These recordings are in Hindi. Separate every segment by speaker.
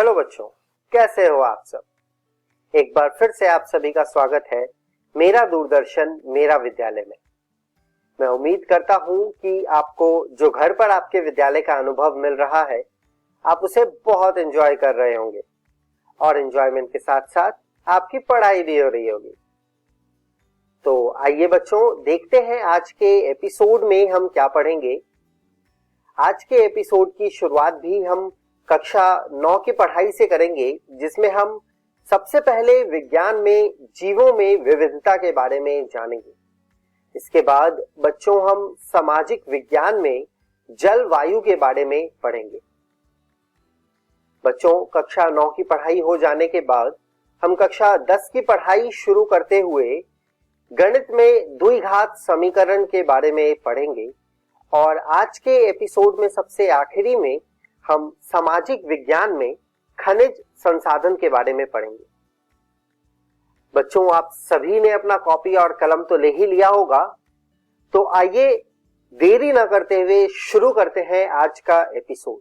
Speaker 1: हेलो बच्चों, कैसे हो आप सब। एक बार फिर से आप सभी का स्वागत है मेरा दूरदर्शन मेरा विद्यालय में। मैं उम्मीद करता हूं कि आपको जो घर पर आपके विद्यालय का अनुभव मिल रहा है आप उसे बहुत एंजॉय कर रहे होंगे और एंजॉयमेंट के साथ साथ आपकी पढ़ाई भी हो रही होगी। तो आइए बच्चों, देखते हैं आज के एपिसोड में हम क्या पढ़ेंगे। आज के एपिसोड की शुरुआत भी हम कक्षा 9 की पढ़ाई से करेंगे, जिसमें हम सबसे पहले विज्ञान में जीवों में विविधता के बारे में जानेंगे। इसके बाद बच्चों हम सामाजिक विज्ञान में जलवायु के बारे में पढ़ेंगे। बच्चों, कक्षा 9 की पढ़ाई हो जाने के बाद हम कक्षा 10 की पढ़ाई शुरू करते हुए गणित में द्विघात समीकरण के बारे में पढ़ेंगे और आज के एपिसोड में सबसे आखिरी में हम सामाजिक विज्ञान में खनिज संसाधन के बारे में पढ़ेंगे। बच्चों, आप सभी ने अपना कॉपी और कलम तो ले ही लिया होगा, तो आइए देरी न करते हुए शुरू करते हैं आज का एपिसोड।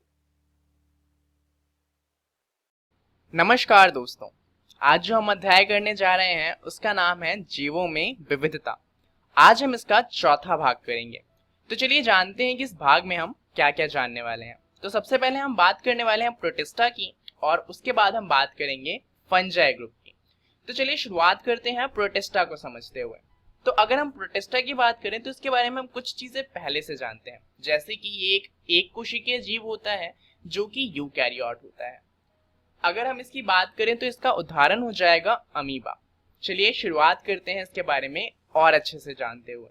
Speaker 2: नमस्कार दोस्तों, आज जो हम अध्याय करने जा रहे हैं उसका नाम है जीवों में विविधता। आज हम इसका चौथा भाग करेंगे। तो चलिए जानते हैं कि इस भाग में हम क्या क्या जानने वाले हैं। तो सबसे पहले हम बात करने वाले हैं प्रोटिस्टा की और उसके बाद हम बात करेंगे फंजाई ग्रुप की। तो चलिए शुरुआत करते हैं प्रोटिस्टा को समझते हुए। तो अगर हम प्रोटिस्टा की बात करें तो इसके बारे में हम कुछ चीजें पहले से जानते हैं, जैसे कि ये एक कोशिकीय जीव होता है जो कि यूकैरियोट होता है। अगर हम इसकी बात करें तो इसका उदाहरण हो जाएगा अमीबा। चलिए शुरुआत करते हैं इसके बारे में और अच्छे से जानते हुए।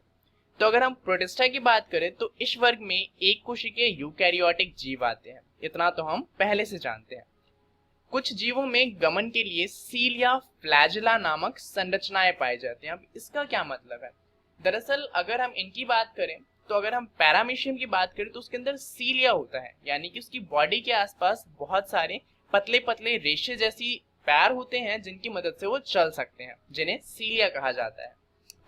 Speaker 2: तो अगर हम प्रोटिस्टा की बात करें तो इस वर्ग में एक कोशिकीय यूकैरियोटिक जीव आते हैं, इतना तो हम पहले से जानते हैं। कुछ जीवों में गमन के लिए सील या फ्लैजेला नामक संरचनाएं पाई जाती हैं। अब इसका क्या मतलब है? दरअसल अगर हम इनकी बात करें तो अगर हम पैरामीशियम की बात करें तो उसके अंदर सीलिया होता है, यानी कि उसकी बॉडी के आसपास बहुत सारे पतले पतले रेशे जैसी पैर होते हैं जिनकी मदद से वो चल सकते हैं, जिन्हें सीलिया कहा जाता है।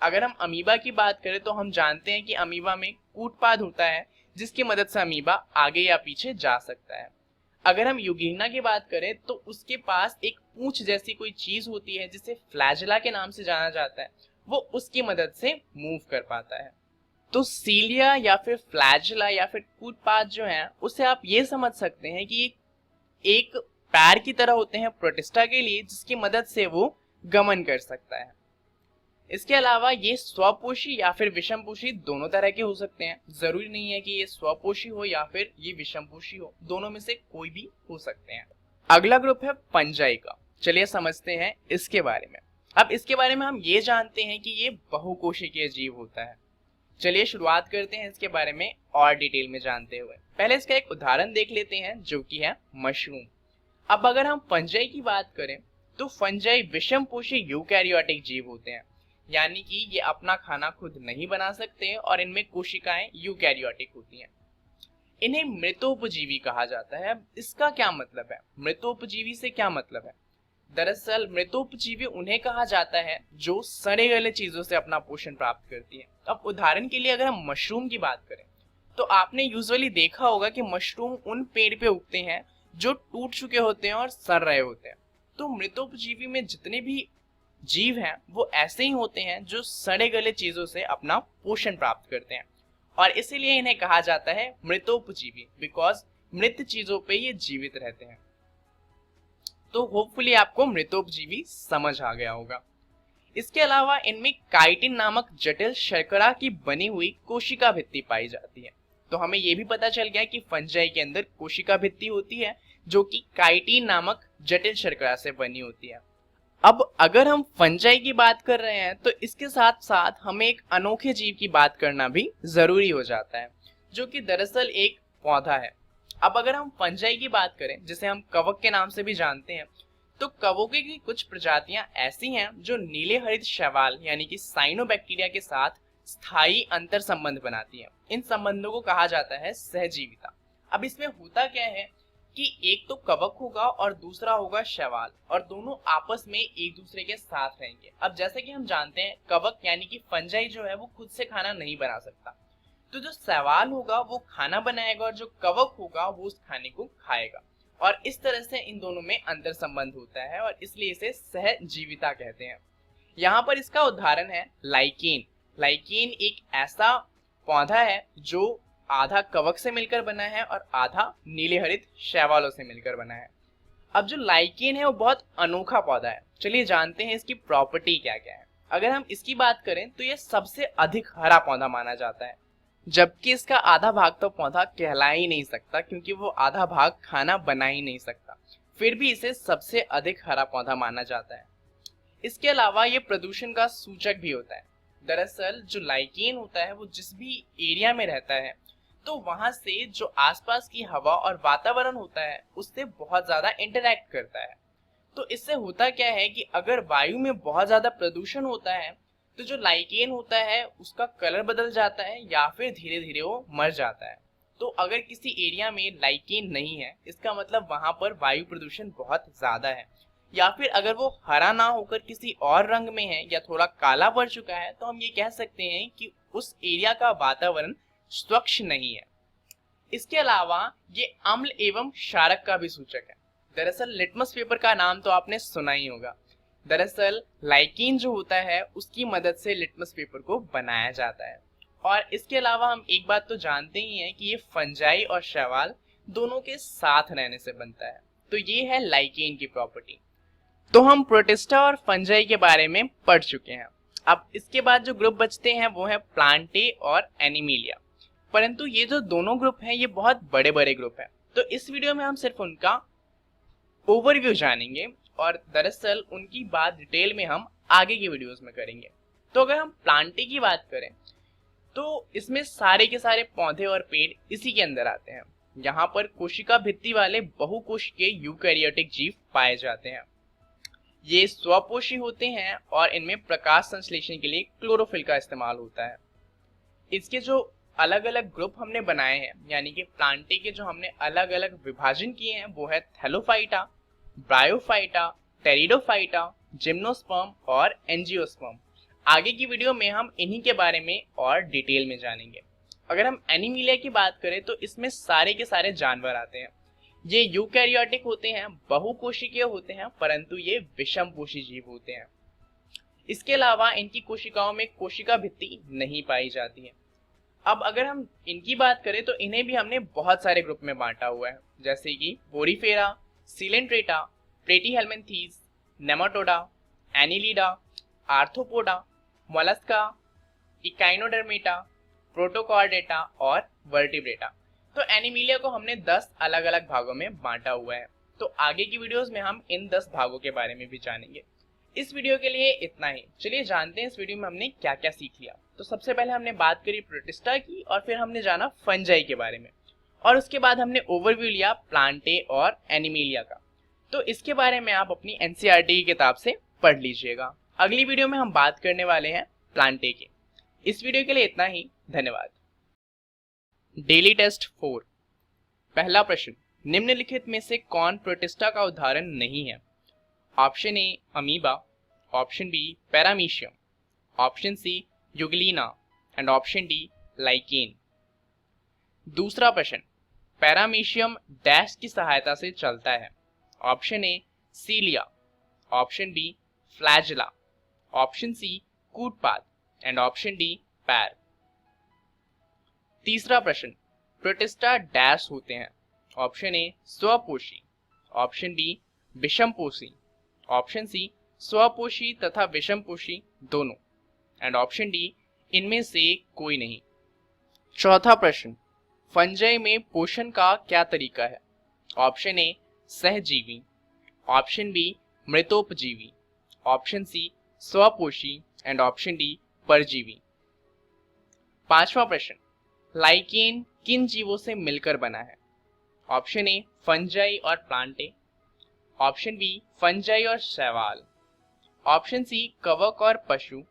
Speaker 2: अगर हम अमीबा की बात करें तो हम जानते हैं कि अमीबा में कूटपाद होता है जिसकी मदद से अमीबा आगे या पीछे जा सकता है। अगर हम यूगिना की बात करें तो उसके पास एक पूंछ जैसी कोई चीज होती है जिसे फ्लैजेला के नाम से जाना जाता है, वो उसकी मदद से मूव कर पाता है। तो सीलिया या फिर फ्लैजेला या फिर कूटपाद जो है उसे आप ये समझ सकते हैं कि एक पैर की तरह होते हैं प्रोटिस्टा के लिए, जिसकी मदद से वो गमन कर सकता है। इसके अलावा ये स्वपोषी या फिर विषमपोषी दोनों तरह के हो सकते हैं। जरूरी नहीं है कि ये स्वपोषी हो या फिर ये विषमपोषी हो, दोनों में से कोई भी हो सकते हैं। अगला ग्रुप है फंजाई का। चलिए समझते हैं इसके बारे में। अब इसके बारे में हम ये जानते हैं कि ये बहुकोशिकीय जीव होता है। चलिए शुरुआत करते हैं इसके बारे में और डिटेल में जानते हुए। पहले इसका एक उदाहरण देख लेते हैं जो कि है मशरूम। अब अगर हम फंजाई की बात करें तो फंजाई विषमपोषी यूकैरियोटिक जीव होते हैं, यानी कि ये अपना खाना खुद नहीं बना सकते और इनमें कोशिकाएं यूकैरियोटिक होती हैं। इन्हें मृतोपजीवी कहा जाता है। इसका क्या मतलब है? मृतोपजीवी से क्या मतलब है? दरअसल मृतोपजीवी उन्हें कहा जाता है जो सड़े गले चीजों से अपना पोषण प्राप्त करती है। अब उदाहरण के लिए अगर हम मशरूम की बात करें तो आपने यूजुअली देखा होगा कि मशरूम उन पेड़ पे उगते हैं जो टूट चुके होते हैं और सड़ रहे होते हैं। तो मृतोपजीवी में जितने भी जीव हैं वो ऐसे ही होते हैं जो सड़े गले चीजों से अपना पोषण प्राप्त करते हैं और इसीलिए इन्हें कहा जाता है मृतोपजीवी, बिकॉज मृत चीजों पे ये जीवित रहते हैं। तो होपफुली आपको मृतोपजीवी समझ आ गया होगा। इसके अलावा इनमें काइटिन नामक जटिल शर्करा की बनी हुई कोशिका भित्ति पाई जाती है। तो हमें यह भी पता चल गया कि फंजाई के अंदर कोशिका भित्ति होती है जो कि काइटिन नामक जटिल शर्करा से बनी होती है। अब अगर हम फंजाई की बात कर रहे हैं तो इसके साथ साथ हमें एक अनोखे जीव की बात करना भी जरूरी हो जाता है, जो कि दरअसल एक पौधा है। अब अगर हम फंजाई की बात करें, जिसे हम कवक के नाम से भी जानते हैं, तो कवकों की कुछ प्रजातियां ऐसी हैं जो नीले हरित शैवाल यानी कि साइनोबैक्टीरिया के साथ स्थायी अंतर संबंध बनाती हैं। इन संबंधों को कहा जाता है सहजीविता। अब इसमें होता क्या है कि एक तो कवक होगा और दूसरा होगा शैवाल, और दोनों आपस में एक दूसरे के साथ रहेंगे। अब जैसे कि हम जानते हैं कवक यानी कि फंजाई जो है वो खुद से खाना नहीं बना सकता, तो जो शैवाल होगा वो खाना बनाएगा और जो कवक होगा वो उस खाने को खाएगा। और इस तरह से इन दोनों में अंतर संबंध होता है और इसलिए इसे सहजीविता कहते हैं। यहाँ पर इसका उदाहरण है लाइकेन। लाइकेन एक ऐसा पौधा है जो आधा कवक से मिलकर बना है और आधा नीले हरित शैवालों से मिलकर बना है। अब जो लाइकेन है वो बहुत अनोखा पौधा है। चलिए जानते हैं इसकी प्रॉपर्टी क्या क्या है। अगर हम इसकी बात करें तो ये सबसे अधिक हरा पौधा माना जाता है, जबकि इसका आधा भाग तो पौधा कहला ही नहीं सकता क्योंकि वो आधा भाग खाना बना ही नहीं सकता, फिर भी इसे सबसे अधिक हरा पौधा माना जाता है। इसके अलावा ये प्रदूषण का सूचक भी होता है। दरअसल जो लाइकेन होता है वो जिस भी एरिया में रहता है तो वहां से जो आसपास की हवा और वातावरण होता है उससे बहुत ज्यादा इंटरेक्ट करता है। तो इससे होता क्या है कि अगर वायु में बहुत ज्यादा प्रदूषण होता है तो जो लाइकेन होता है उसका कलर बदल जाता है या फिर धीरे धीरे वो मर जाता है। तो अगर किसी एरिया में लाइकेन नहीं है इसका मतलब वहां पर वायु प्रदूषण बहुत ज्यादा है, या फिर अगर वो हरा ना होकर किसी और रंग में है या थोड़ा काला पड़ चुका है तो हम ये कह सकते हैं कि उस एरिया का वातावरण स्वच्छ नहीं है। इसके अलावा ये अम्ल एवं क्षारक का भी सूचक है। दरअसल लिटमस पेपर का नाम तो आपने सुना ही होगा। दरअसल लाइकेन जो होता है उसकी मदद से लिटमस पेपर को बनाया जाता है। और इसके अलावा हम एक बात तो जानते ही हैं कि ये फंजाई और शैवाल दोनों के साथ रहने से बनता है। तो ये है लाइकेन की प्रॉपर्टी। तो हम प्रोटिस्टा और फंजाई के बारे में पढ़ चुके हैं। अब इसके बाद जो ग्रुप बचते हैं वो है प्लांटे और एनिमिलिया। परंतु ये जो दोनों ग्रुप हैं ये बहुत बड़े बड़े ग्रुप हैं, तो इस वीडियो में हम सिर्फ उनका ओवरव्यू जानेंगे और दरअसल उनकी बात डिटेल में हम आगे की वीडियोस में करेंगे। तो अगर हम प्लांटे की बात करें तो इसमें सारे के सारे पौधे और पेड़ इसी के अंदर आते हैं। यहाँ पर कोशिका भित्ति वाले बहुकोशिकीय यूकैरियोटिक जीव पाए जाते हैं। ये स्वपोषी होते हैं और इनमें प्रकाश संश्लेषण के लिए क्लोरोफिल का इस्तेमाल होता है। इसके जो अलग अलग ग्रुप हमने बनाए हैं यानी कि प्लांटे के जो हमने अलग अलग विभाजन किए हैं वो है थैलोफाइटा, ब्रायोफाइटा, टेरिडोफाइटा, जिम्नोस्पर्म और एंजियोस्पर्म। आगे की वीडियो में हम इन्हीं के बारे में और डिटेल में जानेंगे। अगर हम एनिमिलिया की बात करें तो इसमें सारे के सारे जानवर आते हैं। ये यूकैरियोटिक होते हैं, बहुकोशिकीय होते हैं, परंतु ये विषमपोषी जीव होते हैं। इसके अलावा इनकी कोशिकाओं में कोशिका भित्ति नहीं पाई जाती है। अब अगर हम इनकी बात करें तो इन्हें भी हमने बहुत सारे ग्रुप में बांटा हुआ है, जैसे कि Porifera, Coelenterata, Platyhelminthes, Nematoda, Annelida, Arthropoda, Mollusca, Echinodermata, Protochordata और वर्टिब्रेटा। तो एनिमिलिया को हमने 10 अलग अलग भागों में बांटा हुआ है। तो आगे की वीडियोस में हम इन 10 भागों के बारे में भी जानेंगे। इस वीडियो के लिए इतना ही। चलिए जानते हैं इस वीडियो में हमने क्या क्या सीख लिया। तो सबसे पहले हमने बात करी प्रोटिस्टा की और फिर हमने जाना फंजाई के बारे में और उसके बाद हमने ओवरव्यू लिया प्लांटे और एनिमिलिया का। तो इसके बारे में आप अपनी एनसीईआरटी की किताब से पढ़ लीजिएगा। अगली वीडियो में हम बात करने वाले हैं प्लांटे की। इस वीडियो के लिए इतना ही। धन्यवाद। Daily test 4। पहला प्रश्न, निम्नलिखित में से कौन प्रोटिस्टा का उदाहरण नहीं है? Option A amoeba, option B paramecium, option C euglena and option D lichen. दूसरा प्रश्न, पैरामीशियम डैश की सहायता से चलता है? Option A cilia, option B flagella, option C कूटपाद एंड ऑप्शन डी पैर। तीसरा प्रश्न, प्रोटिस्टा डैश होते हैं? ऑप्शन ए स्वपोषी, ऑप्शन बी विषमपोषी, ऑप्शन सी स्वपोषी तथा विषमपोषी दोनों एंड ऑप्शन डी इनमें से कोई नहीं। चौथा प्रश्न, फंजाई में पोषण का क्या तरीका है? ऑप्शन ए सहजीवी, ऑप्शन बी मृतोपजीवी, ऑप्शन सी स्वपोषी एंड ऑप्शन डी परजीवी। पांचवा प्रश्न, लाइकेन किन जीवों से मिलकर बना है? ऑप्शन ए फंजाई और प्लांटे, ऑप्शन बी फंजाई और शैवाल, ऑप्शन सी कवक और पशु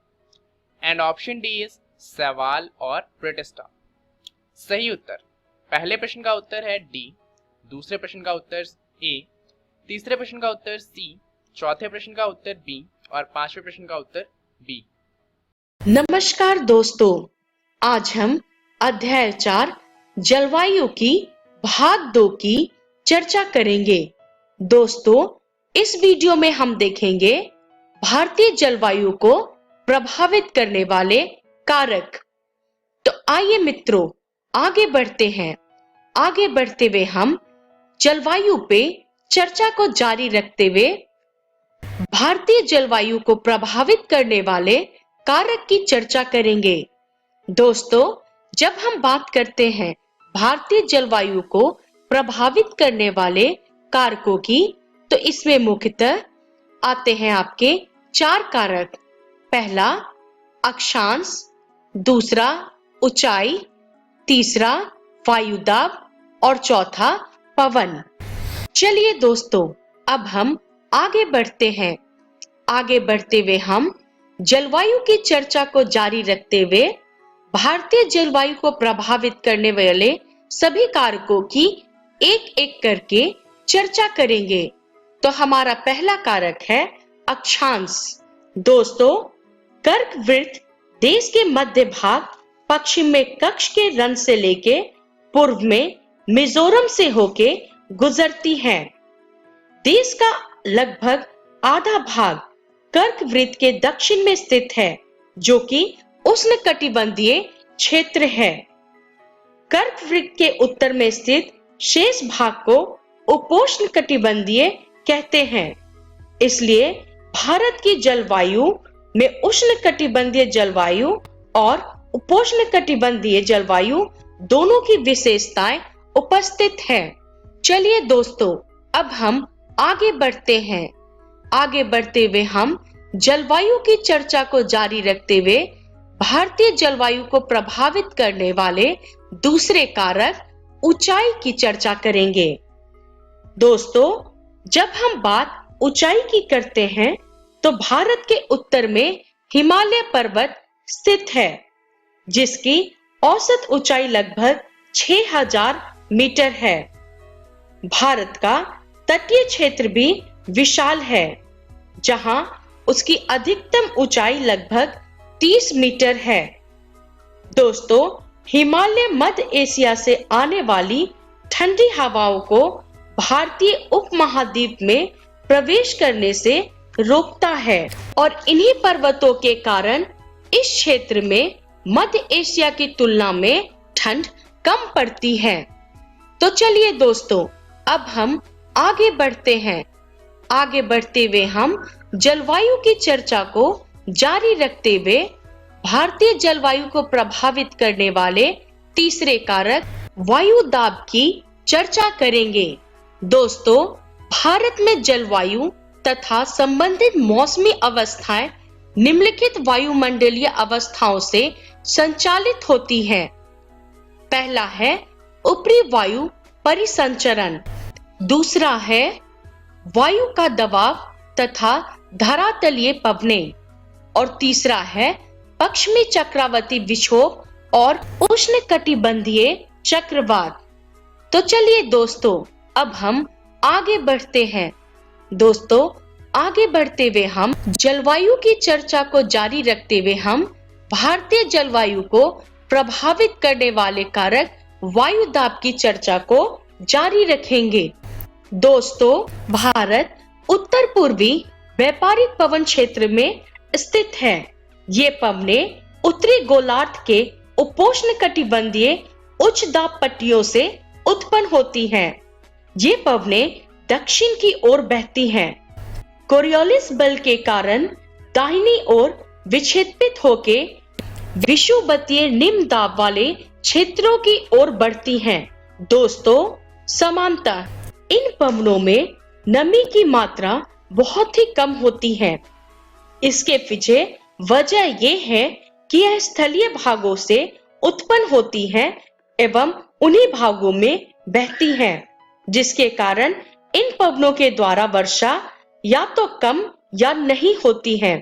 Speaker 2: एंड ऑप्शन डी इज शैवाल और प्रोटिस्टा। सही उत्तर, पहले प्रश्न का उत्तर है डी, दूसरे प्रश्न का उत्तर ए, तीसरे प्रश्न का उत्तर सी, चौथे प्रश्न का उत्तर बी और पांचवें प्रश्न का उत्तर बी।
Speaker 3: नमस्कार दोस्तों, आज हम अध्याय 4 जलवायु की भाग 2 की चर्चा करेंगे। दोस्तों, इस वीडियो में हम देखेंगे भारतीय जलवायु को प्रभावित करने वाले कारक। तो आइए मित्रों, आगे बढ़ते हैं। आगे बढ़ते हुए हम जलवायु पे चर्चा को जारी रखते हुए भारतीय जलवायु को प्रभावित करने वाले कारक की चर्चा करेंगे। दोस्तों, जब हम बात करते हैं भारतीय जलवायु को प्रभावित करने वाले कारकों की, तो इसमें मुख्यतः आते हैं आपके 4 कारक। पहला अक्षांश, दूसरा ऊंचाई, तीसरा वायुदाब और चौथा पवन। चलिए दोस्तों, अब हम आगे बढ़ते हैं। आगे बढ़ते हुए हम जलवायु की चर्चा को जारी रखते हुए भारतीय जलवायु को प्रभावित करने वाले सभी कारकों की एक एक करके चर्चा करेंगे। तो हमारा पहला कारक है अक्षांश। दोस्तों, कर्कवृत्त देश के मध्य भाग पश्चिम में कच्छ के रण से लेके पूर्व में मिजोरम से होके गुजरती है। देश का लगभग आधा भाग कर्कवृत्त के दक्षिण में स्थित है, जो कि उष्णकटिबंधीय क्षेत्र है। कर्कवृत्त के उत्तर में स्थित शेष भाग को उपोष्णकटिबंधीय कहते हैं। इसलिए भारत की जलवायु में उष्णकटिबंधीय जलवायु और उपोष्णकटिबंधीय जलवायु दोनों की विशेषताएं उपस्थित है। चलिए दोस्तों, अब हम आगे बढ़ते हैं। आगे बढ़ते हुए हम जलवायु की चर्चा को जारी रखते हुए भारतीय जलवायु को प्रभावित करने वाले दूसरे कारक ऊंचाई की चर्चा करेंगे। दोस्तों, जब हम बात ऊंचाई की करते हैं, तो भारत के उत्तर में हिमालय पर्वत स्थित है, जिसकी औसत ऊंचाई लगभग 6000 मीटर है। भारत का तटीय क्षेत्र भी विशाल है, जहां उसकी अधिकतम ऊंचाई लगभग 30 मीटर है। दोस्तों, हिमालय मध्य एशिया से आने वाली ठंडी हवाओं को भारतीय उपमहाद्वीप में प्रवेश करने से रोकता है और इन्हीं पर्वतों के कारण इस क्षेत्र में मध्य एशिया की तुलना में ठंड कम पड़ती है। तो चलिए दोस्तों, अब हम आगे बढ़ते हैं। आगे बढ़ते हुए हम जलवायु की चर्चा को जारी रखते हुए भारतीय जलवायु को प्रभावित करने वाले तीसरे कारक वायु दाब की चर्चा करेंगे। दोस्तों, भारत में जलवायु तथा संबंधित मौसमी अवस्थाएं निम्नलिखित वायुमंडलीय अवस्थाओं से संचालित होती हैं। पहला है ऊपरी वायु परिसंचरण, दूसरा है वायु का दबाव तथा धरातलीय पवनें और तीसरा है पश्चिमी चक्रवाती विक्षोभ और उष्णकटिबंधीय चक्रवात। तो चलिए दोस्तों, अब हम आगे बढ़ते हैं। दोस्तों, आगे बढ़ते हुए हम जलवायु की चर्चा को जारी रखते हुए हम भारतीय जलवायु को प्रभावित करने वाले कारक वायु दाब की चर्चा को जारी रखेंगे। दोस्तों, भारत उत्तर पूर्वी व्यापारिक पवन क्षेत्र में स्थित है। ये पवनें उत्तरी गोलार्ध के उपोष्णकटिबंधीय उच्च दाब पट्टियों से उत्पन्न होती हैं। ये पवनें दक्षिण की ओर बहती हैं। कोरियोलिस बल के कारण दाहिनी ओर विक्षेपित होके विषुवतीय निम्न दाब वाले क्षेत्रों की ओर बढ़ती हैं। दोस्तों, समानतः इन पवनों में नमी की मात्रा बहुत ही कम होती है। इसके पीछे वजह यह है कि यह स्थलीय भागों से उत्पन्न होती है एवं उन्हीं भागों में बहती है, जिसके कारण इन पवनों के द्वारा वर्षा या तो कम या नहीं होती है।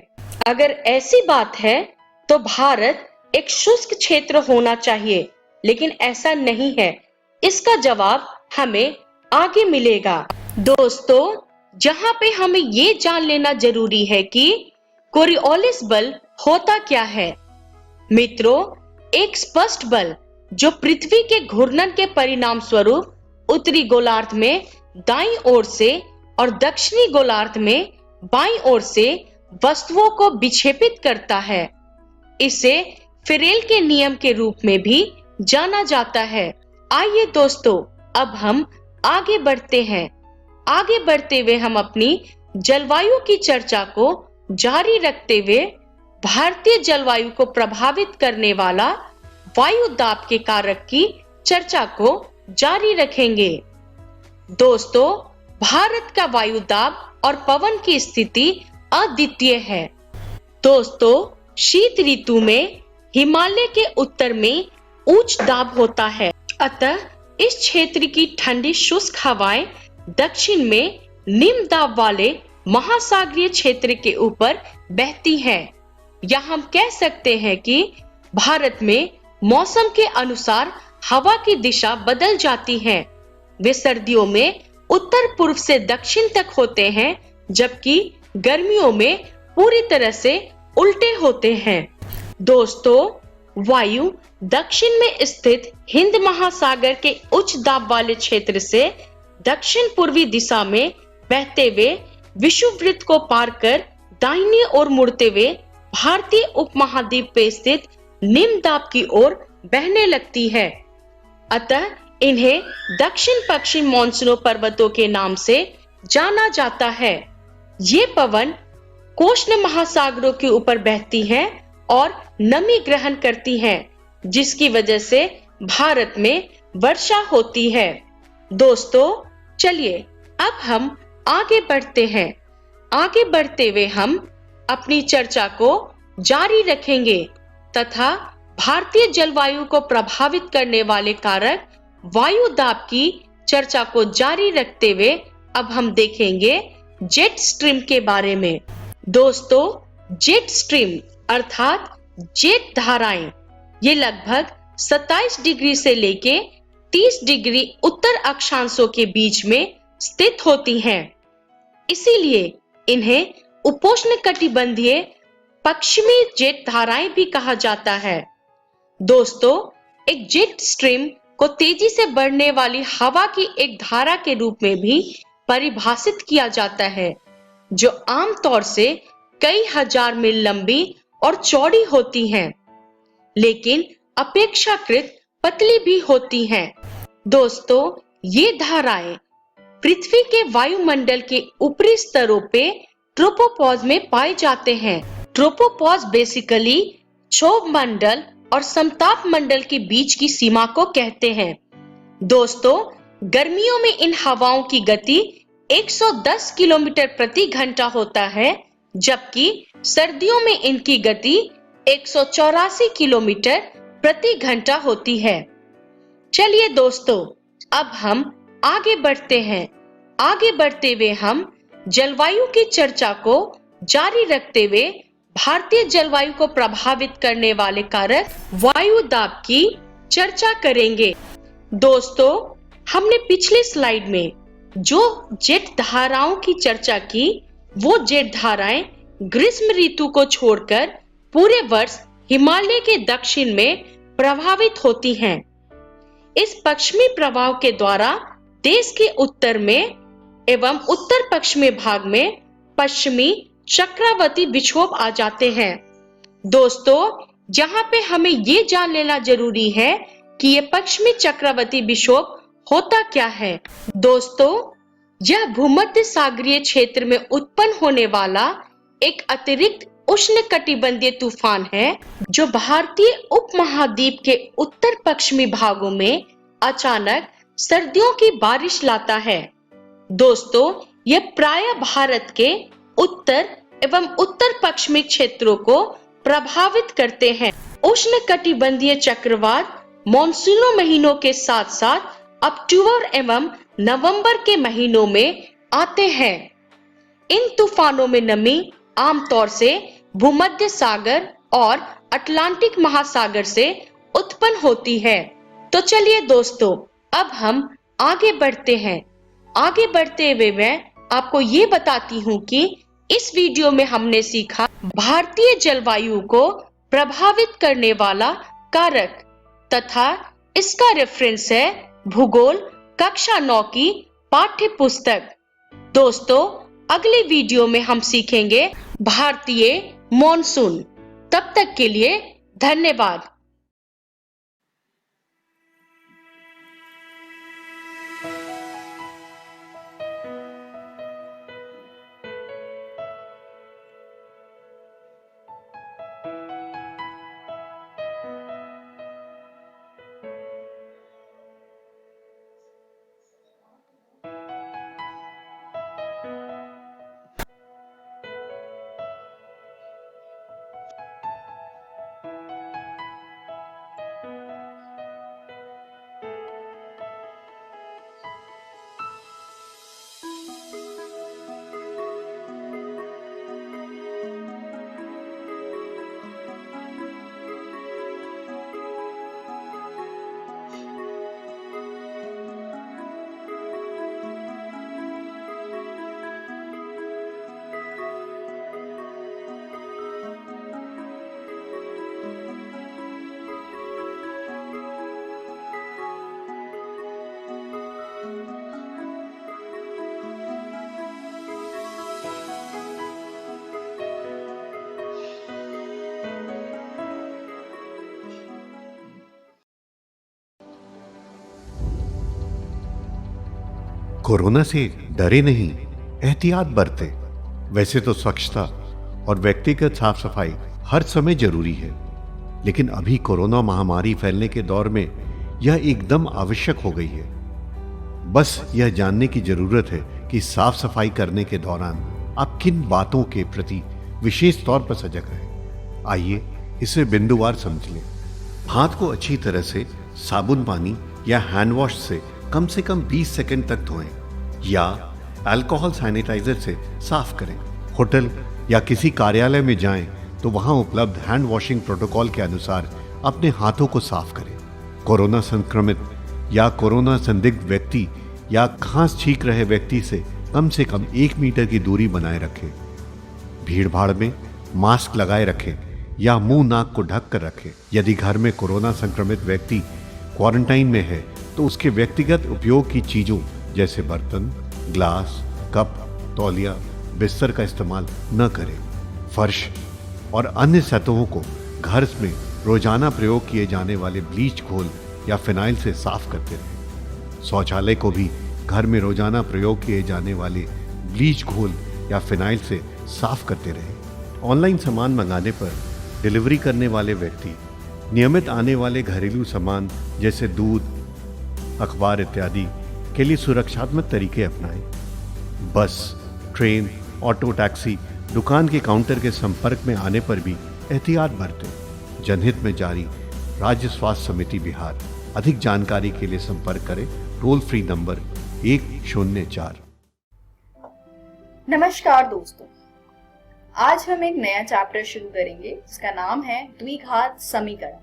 Speaker 3: अगर ऐसी बात है तो भारत एक शुष्क क्षेत्र होना चाहिए, लेकिन ऐसा नहीं है। इसका जवाब हमें आगे मिलेगा। दोस्तों, जहां पे हमें ये जान लेना जरूरी है कि कोरियोलिस बल होता क्या है। मित्रों, एक स्पष्ट बल जो पृथ्वी के घूर्णन के परिणाम स्वरूप उत्तरी गोलार्ध में दाईं ओर से और दक्षिणी गोलार्ध में बाईं ओर से वस्तुओं को विक्षेपित करता है। इसे फेरेल के नियम के रूप में भी जाना जाता है। आइए दोस्तों, अब हम आगे बढ़ते हैं। आगे बढ़ते हुए हम अपनी जलवायु की चर्चा को जारी रखते हुए भारतीय जलवायु को प्रभावित करने वाला वायु दाब के कारक की चर्चा को जारी रखेंगे। दोस्तों, भारत का वायु दाब और पवन की स्थिति अद्वितीय है। दोस्तों, शीत ऋतु में हिमालय के उत्तर में उच्च दाब होता है, अतः इस क्षेत्र की ठंडी शुष्क हवाएं दक्षिण में निम्न दाब वाले महासागरीय क्षेत्र के ऊपर बहती हैं। या हम कह सकते हैं कि भारत में मौसम के अनुसार हवा की दिशा बदल जाती है। वे सर्दियों में उत्तर पूर्व से दक्षिण तक होते हैं, जबकि गर्मियों में पूरी तरह से उल्टे होते हैं। दोस्तों, वायु दक्षिण में स्थित हिंद महासागर के उच्च दाब वाले क्षेत्र से दक्षिण पूर्वी दिशा में बहते हुए विषुववृत्त को पार कर दाहिनी ओर मुड़ते हुए भारतीय उपमहाद्वीप पे स्थित निम्न दाब की ओर बहने लगती है। अतः इन्हें दक्षिण पश्चिम मानसून पर्वतों के नाम से जाना जाता है। ये पवन कोष्ण महासागरों के ऊपर बहती हैं और नमी ग्रहण करती हैं, जिसकी वजह से भारत में वर्षा होती है। दोस्तों, चलिए अब हम आगे बढ़ते हैं। आगे बढ़ते हुए हम अपनी चर्चा को जारी रखेंगे तथा भारतीय जलवायु को प्रभावित करने वाले कारक वायु दाब की चर्चा को जारी रखते हुए अब हम देखेंगे जेट स्ट्रीम के बारे में। दोस्तों, जेट स्ट्रीम अर्थात जेट धाराएं ये लगभग 27 डिग्री से लेके 30 डिग्री उत्तर अक्षांशों के बीच में स्थित होती हैं। इसीलिए इन्हें उपोष्णकटिबंधीय पश्चिमी जेट धाराएं भी कहा जाता है। दोस्तों, एक जेट स्ट्रीम को तेजी से बढ़ने वाली हवा की एक धारा के रूप में भी परिभाषित किया जाता है, जो आमतौर से कई हजार मील लंबी और चौड़ी होती हैं, लेकिन अपेक्षाकृत पतली भी होती हैं। दोस्तों, ये धाराएं पृथ्वी के वायुमंडल के ऊपरी स्तरों पे ट्रोपोपॉज में पाए जाते हैं। ट्रोपोपॉज बेसिकली क्षोभ मंडल और समताप मंडल के बीच की सीमा को कहते हैं। दोस्तों, गर्मियों में इन हवाओं की गति 110 किलोमीटर प्रति घंटा होता है, जबकि सर्दियों में इनकी गति 184 किलोमीटर प्रति घंटा होती है। चलिए दोस्तों, अब हम आगे बढ़ते हैं। आगे बढ़ते हुए हम जलवायु की चर्चा को जारी रखते हुए भारतीय जलवायु को प्रभावित करने वाले कारक वायु दाब की चर्चा करेंगे। दोस्तों, हमने पिछले स्लाइड में जो जेट धाराओं की चर्चा की, वो जेट धाराएं ग्रीष्म ऋतु को छोड़कर पूरे वर्ष हिमालय के दक्षिण में प्रभावित होती हैं। इस पश्चिमी प्रभाव के द्वारा देश के उत्तर में एवं उत्तर पश्चिमी भाग में पश्चिमी चक्रवाती विक्षोभ आ जाते हैं। दोस्तों, यहाँ पे हमें ये जान लेना जरूरी है कि ये पश्चिमी चक्रवाती विक्षोभ होता क्या है। दोस्तों, यह भूमध्य सागरीय क्षेत्र में उत्पन्न होने वाला एक अतिरिक्त उष्णकटिबंधीय तूफान है, जो भारतीय उपमहाद्वीप के उत्तर पश्चिमी भागों में अचानक सर्दियों की बारिश लाता है। दोस्तों, यह प्रायः भारत के उत्तर एवं उत्तर पश्चिमी क्षेत्रों को प्रभावित करते हैं। उष्णकटिबंधीय चक्रवात मानसूनों महीनों के साथ साथ अक्टूबर एवं नवंबर के महीनों में आते हैं। इन तूफानों में नमी आमतौर से भूमध्य सागर और अटलांटिक महासागर से उत्पन्न होती है। तो चलिए दोस्तों, अब हम आगे बढ़ते हैं। आगे बढ़ते हुए मैं आपको ये बताती हूँ कि इस वीडियो में हमने सीखा भारतीय जलवायु को प्रभावित करने वाला कारक तथा इसका रेफरेंस है भूगोल कक्षा 9 की पाठ्य पुस्तक। दोस्तों, अगले वीडियो में हम सीखेंगे भारतीय मॉनसून। तब तक के लिए धन्यवाद।
Speaker 4: कोरोना से डरे नहीं, एहतियात बरते। वैसे तो स्वच्छता और व्यक्तिगत साफ सफाई हर समय जरूरी है, लेकिन अभी कोरोना महामारी फैलने के दौर में यह एकदम आवश्यक हो गई है। बस यह जानने की जरूरत है कि साफ सफाई करने के दौरान आप किन बातों के प्रति विशेष तौर पर सजग रहें। आइए इसे बिंदुवार समझ लें। हाथ को अच्छी तरह से साबुन पानी या हैंड वॉश से कम 20 सेकंड तक धोएं या अल्कोहल सैनिटाइजर से साफ करें। होटल या किसी कार्यालय में जाएं तो वहां उपलब्ध हैंड वॉशिंग प्रोटोकॉल के अनुसार अपने हाथों को साफ करें। कोरोना संक्रमित या कोरोना संदिग्ध व्यक्ति या खांस छींक रहे व्यक्ति से कम 1 मीटर की दूरी बनाए रखें। भीड़ भाड़ में मास्क लगाए रखें या मुंह नाक को ढक कर रखें। यदि घर में कोरोना संक्रमित व्यक्ति क्वारंटाइन में है तो उसके व्यक्तिगत उपयोग की चीजों जैसे बर्तन, ग्लास, कप, तौलिया, बिस्तर का इस्तेमाल न करें। फर्श और अन्य सतहों को घर में रोजाना प्रयोग किए जाने वाले ब्लीच घोल या फिनाइल से साफ करते रहें। शौचालय को भी घर में रोजाना प्रयोग किए जाने वाले ब्लीच घोल या फिनाइल से साफ करते रहें। ऑनलाइन सामान मंगाने पर डिलीवरी करने वाले व्यक्ति नियमित आने वाले घरेलू सामान जैसे दूध, अखबार इत्यादि के लिए सुरक्षात्मक तरीके अपनाएं। बस, ट्रेन, ऑटो, टैक्सी, दुकान के काउंटर के संपर्क में आने पर भी एहतियात बरतें। जनहित में जारी राज्य स्वास्थ्य समिति बिहार। अधिक जानकारी के लिए संपर्क करें टोल फ्री नंबर 104।
Speaker 5: नमस्कार दोस्तों, आज हम एक नया चैप्टर शुरू करेंगे जिसका नाम है द्विघात समीकरण।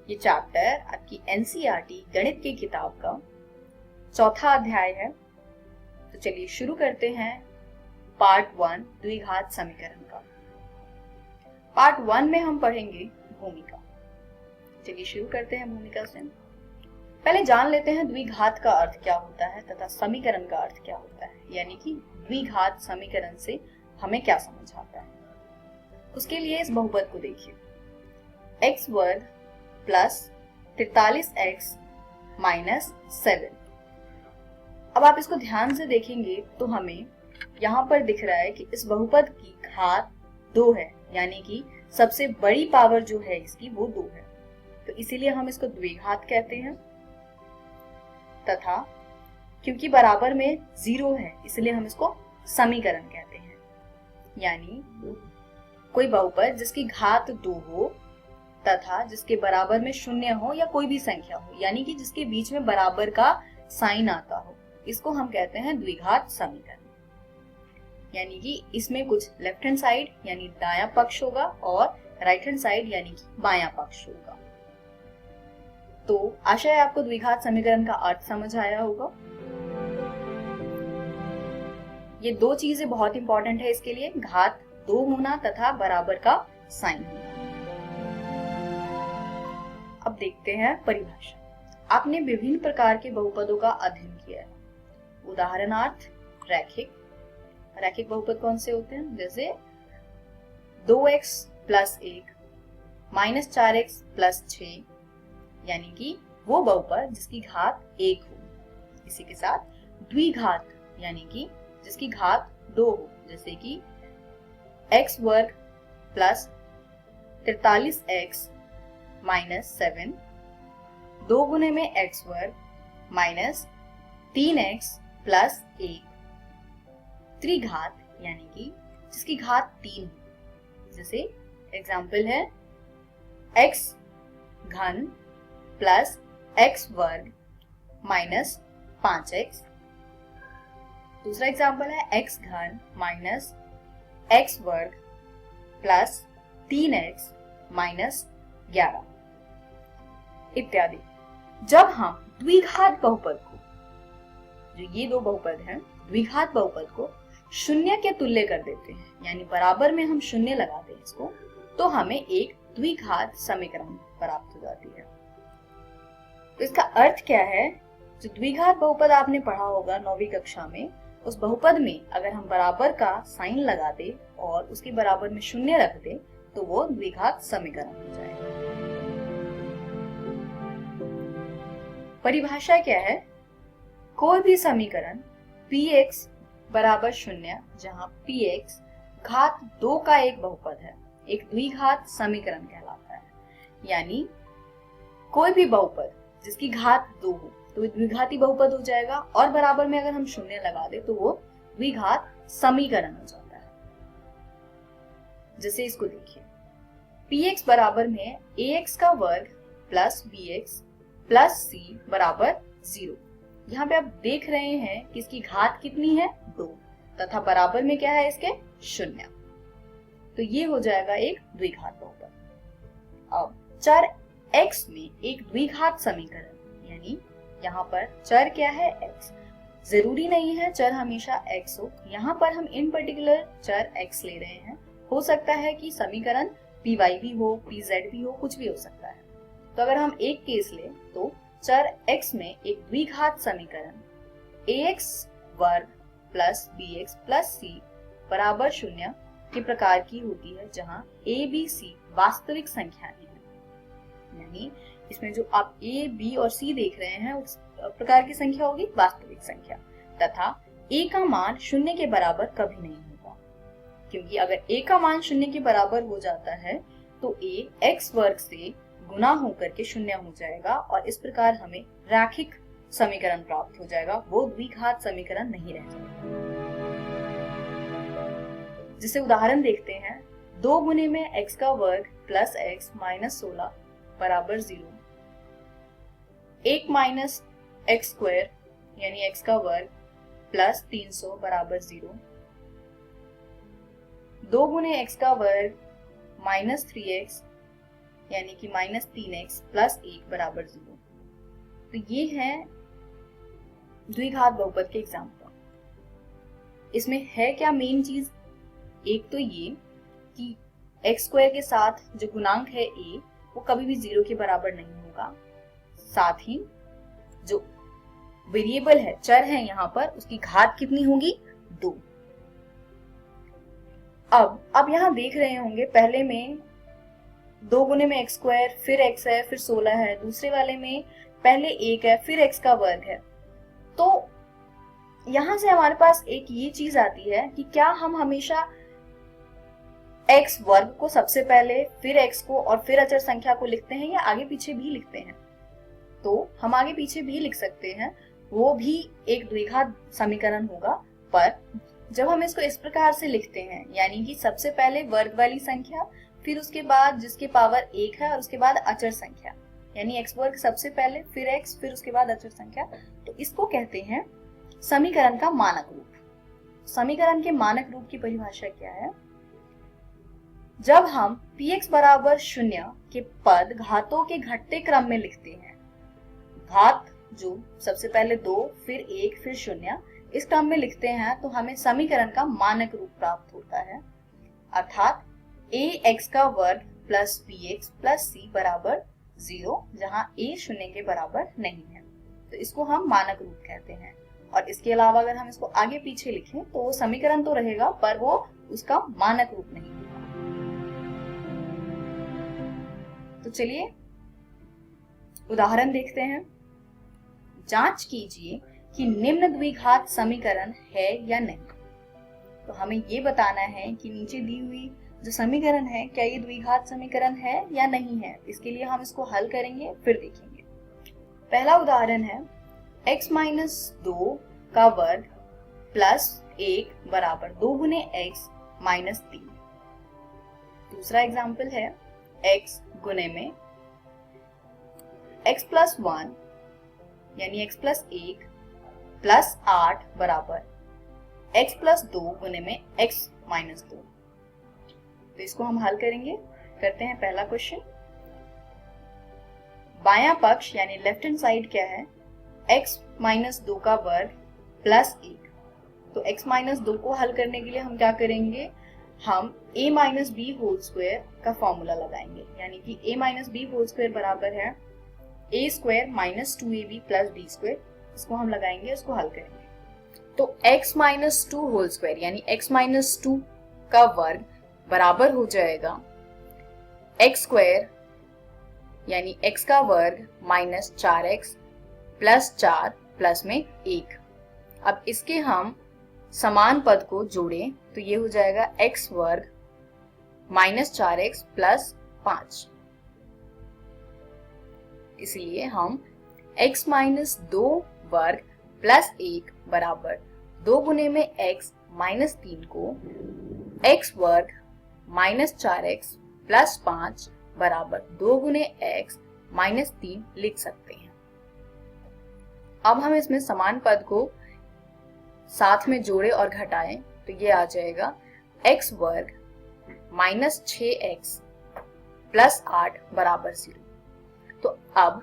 Speaker 5: ये चैप्टर आपकी एनसीईआरटी गणित की किताब का चौथा अध्याय है। तो चलिए शुरू करते हैं पार्ट 1 द्विघात समीकरण का। पार्ट 1 में हम पढ़ेंगे भूमिका। चलिए शुरू करते हैं भूमिका से। पहले जान लेते हैं द्विघात का अर्थ क्या होता है तथा समीकरण का अर्थ क्या होता है, यानी कि द्विघात समीकरण से हमें क्या समझ आता है। उसके लिए इस बहुपद को देखिए, x वर्ग प्लस 43x माइनस 7। अब आप इसको ध्यान से देखेंगे तो हमें यहाँ पर दिख रहा है कि इस बहुपद की घात 2 है, यानी कि सबसे बड़ी पावर जो है इसकी वो 2 है, तो इसीलिए हम इसको द्विघात कहते हैं। तथा क्योंकि बराबर में 0 है इसलिए हम इसको समीकरण कहते हैं, यानी कोई बहुपद जिसकी घात 2 हो तथा जिसके बराबर में 0 हो या कोई भी संख्या हो, यानी कि जिसके बीच में बराबर का साइन आता हो, इसको हम कहते हैं द्विघात समीकरण। यानी कि इसमें कुछ लेफ्ट हैंड साइड यानी दायां पक्ष होगा और राइट हैंड साइड यानी कि बायां पक्ष होगा। तो आशा है आपको द्विघात समीकरण का अर्थ समझ आया होगा। ये 2 चीजें बहुत इंपॉर्टेंट है इसके लिए, घात 2 होना तथा बराबर का साइन होना। अब देखते हैं परिभाषा। आपने विभिन्न प्रकार के बहुपदों का अध्ययन किया है। उदाहरणार्थ रैखिक बहुपद कौन से होते हैं? जैसे 2x plus 1 minus 4x plus 6, यानी कि वो बहुपद जिसकी घात 1 हो। इसी के साथ द्विघात यानी कि जिसकी घात 2 हो, जैसे कि x वर्ग प्लस 43x माइनस 7, 2 गुने में x वर्ग माइनस 3x प्लस 1। त्रिघात यानी कि जिसकी घात 3 हो, जैसे एग्जाम्पल है x घन प्लस x वर्ग माइनस 5x। दूसरा एग्जाम्पल है x घन माइनस x वर्ग प्लस 3x माइनस 11 इत्यादि। जब हम द्विघात बहुपद को, जो ये दो बहुपद हैं, द्विघात बहुपद को शून्य के तुल्य कर देते हैं, यानी बराबर में हम शून्य लगाते हैं इसको, तो हमें एक द्विघात समीकरण प्राप्त हो जाती है। तो इसका अर्थ क्या है? जो द्विघात बहुपद आपने पढ़ा होगा 9वीं कक्षा में, उस बहुपद में अगर हम बराबर का साइन लगा दे और उसके बराबर में शून्य रख दे तो वो द्विघात समीकरण हो जाएगा। परिभाषा क्या है? कोई भी समीकरण px बराबर 0 जहां px घात 2 का एक बहुपद है, एक द्विघात समीकरण कहलाता है। यानी कोई भी बहुपद जिसकी घात 2 हो तो द्विघाती बहुपद हो जाएगा, और बराबर में अगर हम शून्य लगा दे तो वो द्विघात समीकरण हो जाता है। जैसे इसको देखिए, px बराबर में ax का वर्ग प्लस bx प्लस c बराबर 0। यहाँ पे आप देख रहे हैं कि इसकी घात कितनी है? 2, तथा बराबर में क्या है इसके? 0। तो ये हो जाएगा एक द्विघात बहुपद। अब चर x में एक द्विघात समीकरण, यानी यहाँ पर चर क्या है? x। जरूरी नहीं है चर हमेशा x हो, यहाँ पर हम इन पर्टिकुलर चर x ले रहे हैं। हो सकता है कि समीकरण py भी हो, pz भी हो, कुछ भी हो सकता है। तो अगर हम एक केस लें तो चर x में एक द्विघात समीकरण ax वर्ग प्लस bx प्लस c बराबर 0 के प्रकार की होती है, जहां a, b, c वास्तविक संख्याएं हैं। यानी इसमें जो आप a, b और c देख रहे हैं उस प्रकार की संख्या होगी वास्तविक संख्या, तथा a का मान 0 के बराबर कभी नहीं होगा, क्योंकि अगर a का मान 0 के बराबर हो जाता है तो a x वर्ग से गुना होकर के 0 हो जाएगा, और इस प्रकार हमें रैखिक समीकरण प्राप्त हो जाएगा, वो द्विघात समीकरण नहीं रह जाएगा। जिसे उदाहरण देखते हैं, 2 गुने में x का वर्ग प्लस x माइनस 16 बराबर 0, 1 माइनस x स्क्वायर यानी x का वर्ग प्लस 300 बराबर 0, 2 गुने x का वर्ग माइनस 3x यानी कि माइनस 3x प्लस 1 बराबर 0। तो ये है द्विघात बहुपद के एग्जाम्पल। इसमें है क्या मेन चीज? एक तो ये कि x स्क्वायर के साथ जो गुणांक है a वो कभी भी 0 के बराबर नहीं होगा, साथ ही जो वेरिएबल है, चर है, यहाँ पर उसकी घात कितनी होगी? 2। अब यहाँ देख रहे होंगे पहले में 2 गुने में x स्क्वायर, फिर x है, फिर 16 है, दूसरे वाले में पहले 1 है, फिर x का वर्ग है। तो यहां से हमारे पास एक ये चीज आती है कि क्या हम हमेशा x वर्ग को सबसे पहले, फिर x को और फिर अचर संख्या को लिखते हैं, या आगे पीछे भी लिखते हैं? तो हम आगे पीछे भी लिख सकते हैं, वो भी एक द्विघात समीकरण होगा। पर जब हम इसको इस प्रकार से लिखते हैं, यानी कि सबसे पहले वर्ग वाली संख्या, फिर उसके बाद जिसके पावर 1 है, और उसके बाद अचर संख्या, यानी x वर्ग सबसे पहले, फिर x, फिर उसके बाद अचर संख्या, तो इसको कहते हैं समीकरण का मानक रूप। समीकरण के मानक रूप की परिभाषा क्या है? जब हम px बराबर 0 के पद घातों के घटते क्रम में लिखते हैं, घात जो सबसे पहले 2, फिर 1, फिर 0, इस क्रम में लिखते हैं, तो हमें समीकरण का मानक रूप प्राप्त होता है, अर्थात ax का वर्ग प्लस bx प्लस c बराबर 0, जहां a 0 के बराबर नहीं है। तो इसको हम मानक रूप कहते हैं। और इसके अलावा अगर हम इसको आगे पीछे लिखें तो वो समीकरण तो रहेगा पर वो उसका मानक रूप नहीं होगा। तो चलिए उदाहरण देखते हैं। जांच कीजिए कि निम्न द्विघात समीकरण है या नहीं। तो हमें ये बताना है कि नीचे दी हुई जो समीकरण है क्या ये द्विघात समीकरण है या नहीं है। इसके लिए हम इसको हल करेंगे फिर देखेंगे। पहला उदाहरण है x माइनस 2 का वर्ग प्लस 1 बराबर 2 गुने x माइनस 3। दूसरा एग्जाम्पल है x गुने में x प्लस 1 यानी x प्लस 1 प्लस 8 बराबर x प्लस 2 गुने में x माइनस 2। तो इसको हम हल करेंगे। करते हैं पहला क्वेश्चन। बायां पक्ष यानी लेफ्ट हैंड साइड क्या है, x माइनस 2 का वर्ग प्लस 1। तो x माइनस 2 को हल करने के लिए हम क्या करेंगे, हम a minus B whole square का फॉर्मूला लगाएंगे। यानी कि a minus B whole square बराबर है a square minus 2ab plus b square. इसको हम लगाएंगे, इसको हल करेंगे। तो x माइनस 2 होल स्क्वायर यानी x माइनस 2 का वर्ग बराबर हो जाएगा x स्क्वायर यानी x का वर्ग माइनस 4x प्लस 4 प्लस में 1। अब इसके हम समान पद को जोड़ें तो ये हो जाएगा x वर्ग माइनस 4x प्लस 5। इसलिए हम x माइनस 2 वर्ग प्लस 1 बराबर 2 गुने में x माइनस 3 को x वर्ग माइनस 4x प्लस 5 बराबर 2 गुने x माइनस 3 लिख सकते हैं। अब हम इसमें समान पद को साथ में जोड़े और घटाएं तो ये आ जाएगा x वर्ग माइनस 6x प्लस 8 बराबर 0। तो अब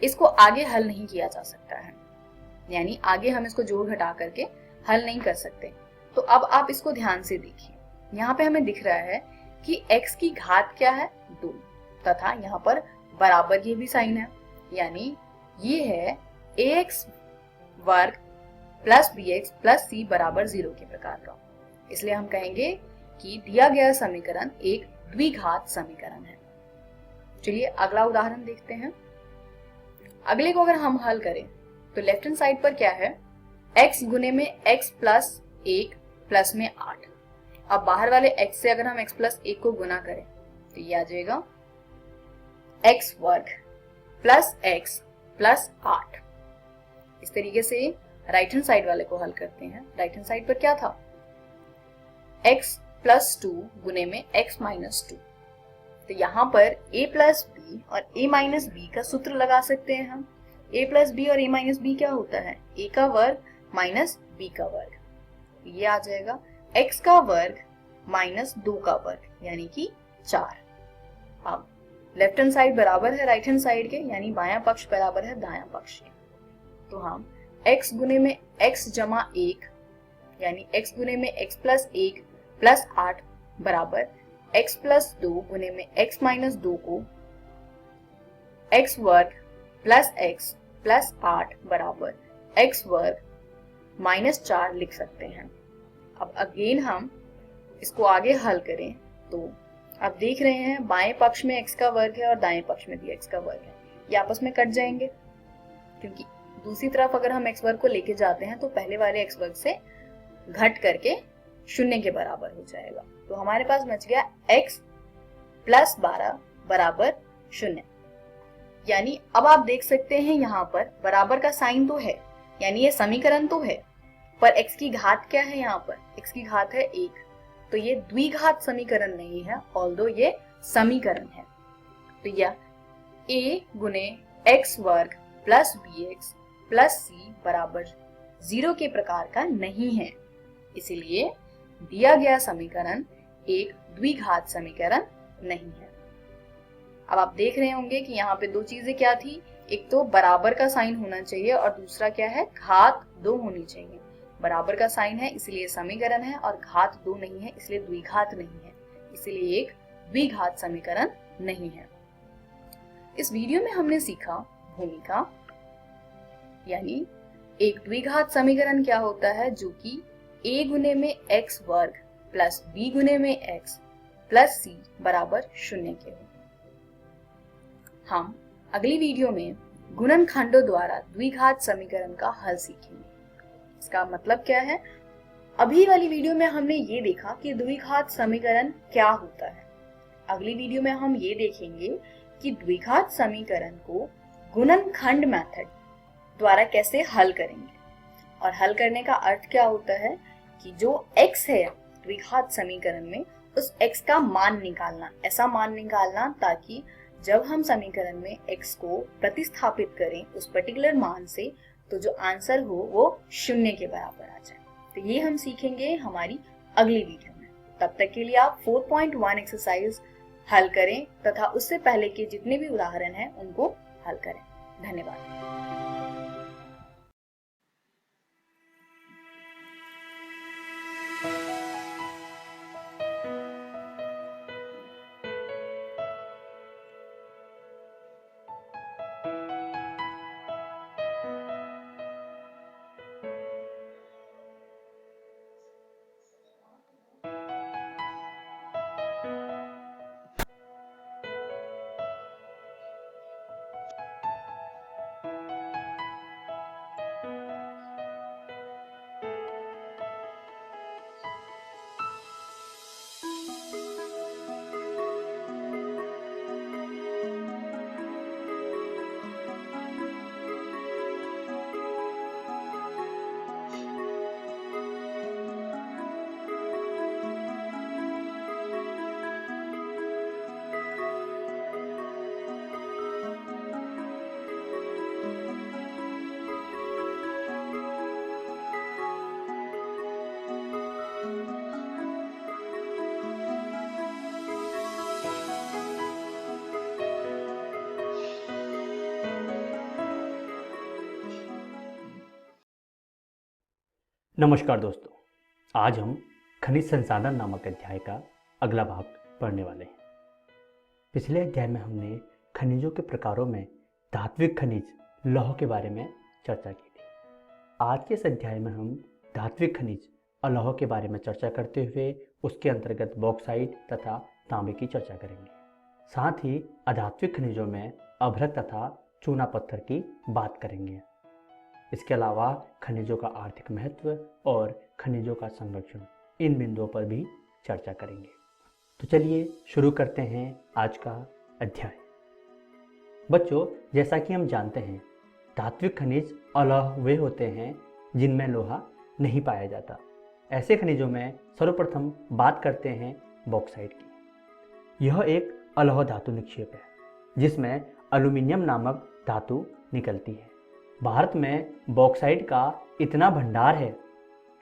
Speaker 5: इसको आगे हल नहीं किया जा सकता है, यानी आगे हम इसको जोड़ घटा करके हल नहीं कर सकते। तो अब आप इसको ध्यान से देखिए। यहाँ पे हमें दिख रहा है कि x की घात क्या है 2 तथा यहाँ पर बराबर ये भी साइन है, यानी ये है ax वर्ग प्लस bx प्लस c बराबर 0 के प्रकार का। इसलिए हम कहेंगे कि दिया गया समीकरण एक द्विघात समीकरण है। चलिए अगला उदाहरण देखते हैं। अगले को अगर हम हल करें तो लेफ्ट हैंड साइड पर क्या है, x गुने में x प्लस 1 प्लस में 8। अब बाहर वाले x से अगर हम x प्लस 1 को गुना करें तो ये आ जाएगा x वर्ग प्लस x प्लस 8। इस तरीके से राइट हैंड साइड वाले को हल करते हैं। राइट हैंड साइड पर क्या था, x प्लस 2 गुने में x माइनस 2। तो यहाँ पर a प्लस बी और a माइनस बी का सूत्र लगा सकते हैं हम। a प्लस बी और a माइनस बी क्या होता है, a का वर्ग माइनस b का वर्ग। ये आ जाएगा x का वर्ग माइनस 2 का वर्ग यानी कि 4। अब लेफ्ट हैंड साइड बराबर है राइट हैंड साइड के, यानी बायां पक्ष बराबर है दायां पक्ष के। तो हम x गुने में x जमा 1 यानी x गुने में x प्लस 1 प्लस 8 बराबर x प्लस 2 गुने में x माइनस 2 को x वर्ग प्लस x प्लस 8 बराबर x वर्ग माइनस 4 लिख सकते हैं। अब अगेन हम इसको आगे हल करें तो अब देख रहे हैं बाएं पक्ष में x का वर्ग है और दाएं पक्ष में भी x का वर्ग है, ये आपस में कट जाएंगे क्योंकि दूसरी तरफ अगर हम x वर्ग को लेके जाते हैं तो पहले वाले x वर्ग से घट करके 0 के बराबर हो जाएगा। तो हमारे पास बच गया x प्लस 12 बराबर 0। यानी अब आप देख सकते हैं यहाँ पर बराबर का साइन तो है, यानी ये समीकरण तो है, पर x की घात क्या है, यहाँ पर x की घात है 1। तो ये द्विघात समीकरण नहीं है, ऑल्दो ये समीकरण है। तो यह a गुने x वर्ग प्लस bx प्लस c बराबर 0 के प्रकार का नहीं है। इसीलिए दिया गया समीकरण एक द्विघात समीकरण नहीं है। अब आप देख रहे होंगे कि यहाँ पे दो चीजें क्या थी, एक तो बराबर का साइन होना चाहिए और दूसरा क्या है, घात 2 होनी चाहिए। बराबर का साइन है इसलिए समीकरण है और घात 2 नहीं है इसलिए द्विघात नहीं है, इसलिए एक द्विघात समीकरण नहीं है। इस वीडियो में हमने सीखा भूमिका यानी एक द्विघात समीकरण क्या होता है, जो कि a गुने में x वर्ग प्लस b गुने में x प्लस c बराबर 0 के हो। हम अगली वीडियो में गुणनखंडों द्वारा द्विघात समीकरण का हल सीखेंगे। इसका मतलब क्या है, अभी वाली वीडियो में हमने ये देखा कि द्विघात समीकरण क्या होता है। अगली वीडियो में हम ये देखेंगे कि द्विघात समीकरण को गुणनखंड मेथड द्वारा कैसे हल करेंगे, और हल करने का अर्थ क्या होता है कि जो x है द्विघात समीकरण में, उस x का मान निकालना, ऐसा मान निकालना ताकि जब हम समीकरण में x को प्रतिस्थापित करें उस पर्टिकुलर मान से, तो जो आंसर हो वो 0 के बराबर आ जाए। तो ये हम सीखेंगे हमारी अगली वीडियो में। तब तक के लिए आप 4.1 एक्सरसाइज हल करें तथा उससे पहले के जितने भी उदाहरण हैं उनको हल करें। धन्यवाद।
Speaker 6: नमस्कार दोस्तों, आज हम खनिज संसाधन नामक अध्याय का अगला भाग पढ़ने वाले हैं। पिछले अध्याय में हमने खनिजों के प्रकारों में धात्विक खनिज लौह के बारे में चर्चा की थी। आज के इस अध्याय में हम धात्विक खनिज अलौह के बारे में चर्चा करते हुए उसके अंतर्गत बॉक्साइट तथा तांबे की चर्चा करेंगे। साथ ही अधात्विक खनिजों में अभ्रक तथा चूना पत्थर की बात करेंगे। इसके अलावा खनिजों का आर्थिक महत्व और खनिजों का संरक्षण, इन बिंदुओं पर भी चर्चा करेंगे। तो चलिए शुरू करते हैं आज का अध्याय। बच्चों, जैसा कि हम जानते हैं, धात्विक खनिज अलौह वे होते हैं जिनमें लोहा नहीं पाया जाता। ऐसे खनिजों में सर्वप्रथम बात करते हैं बॉक्साइट की। यह एक अलौह धातु निक्षेप है जिसमें एल्यूमीनियम नामक धातु निकलती है। भारत में बॉक्साइट का इतना भंडार है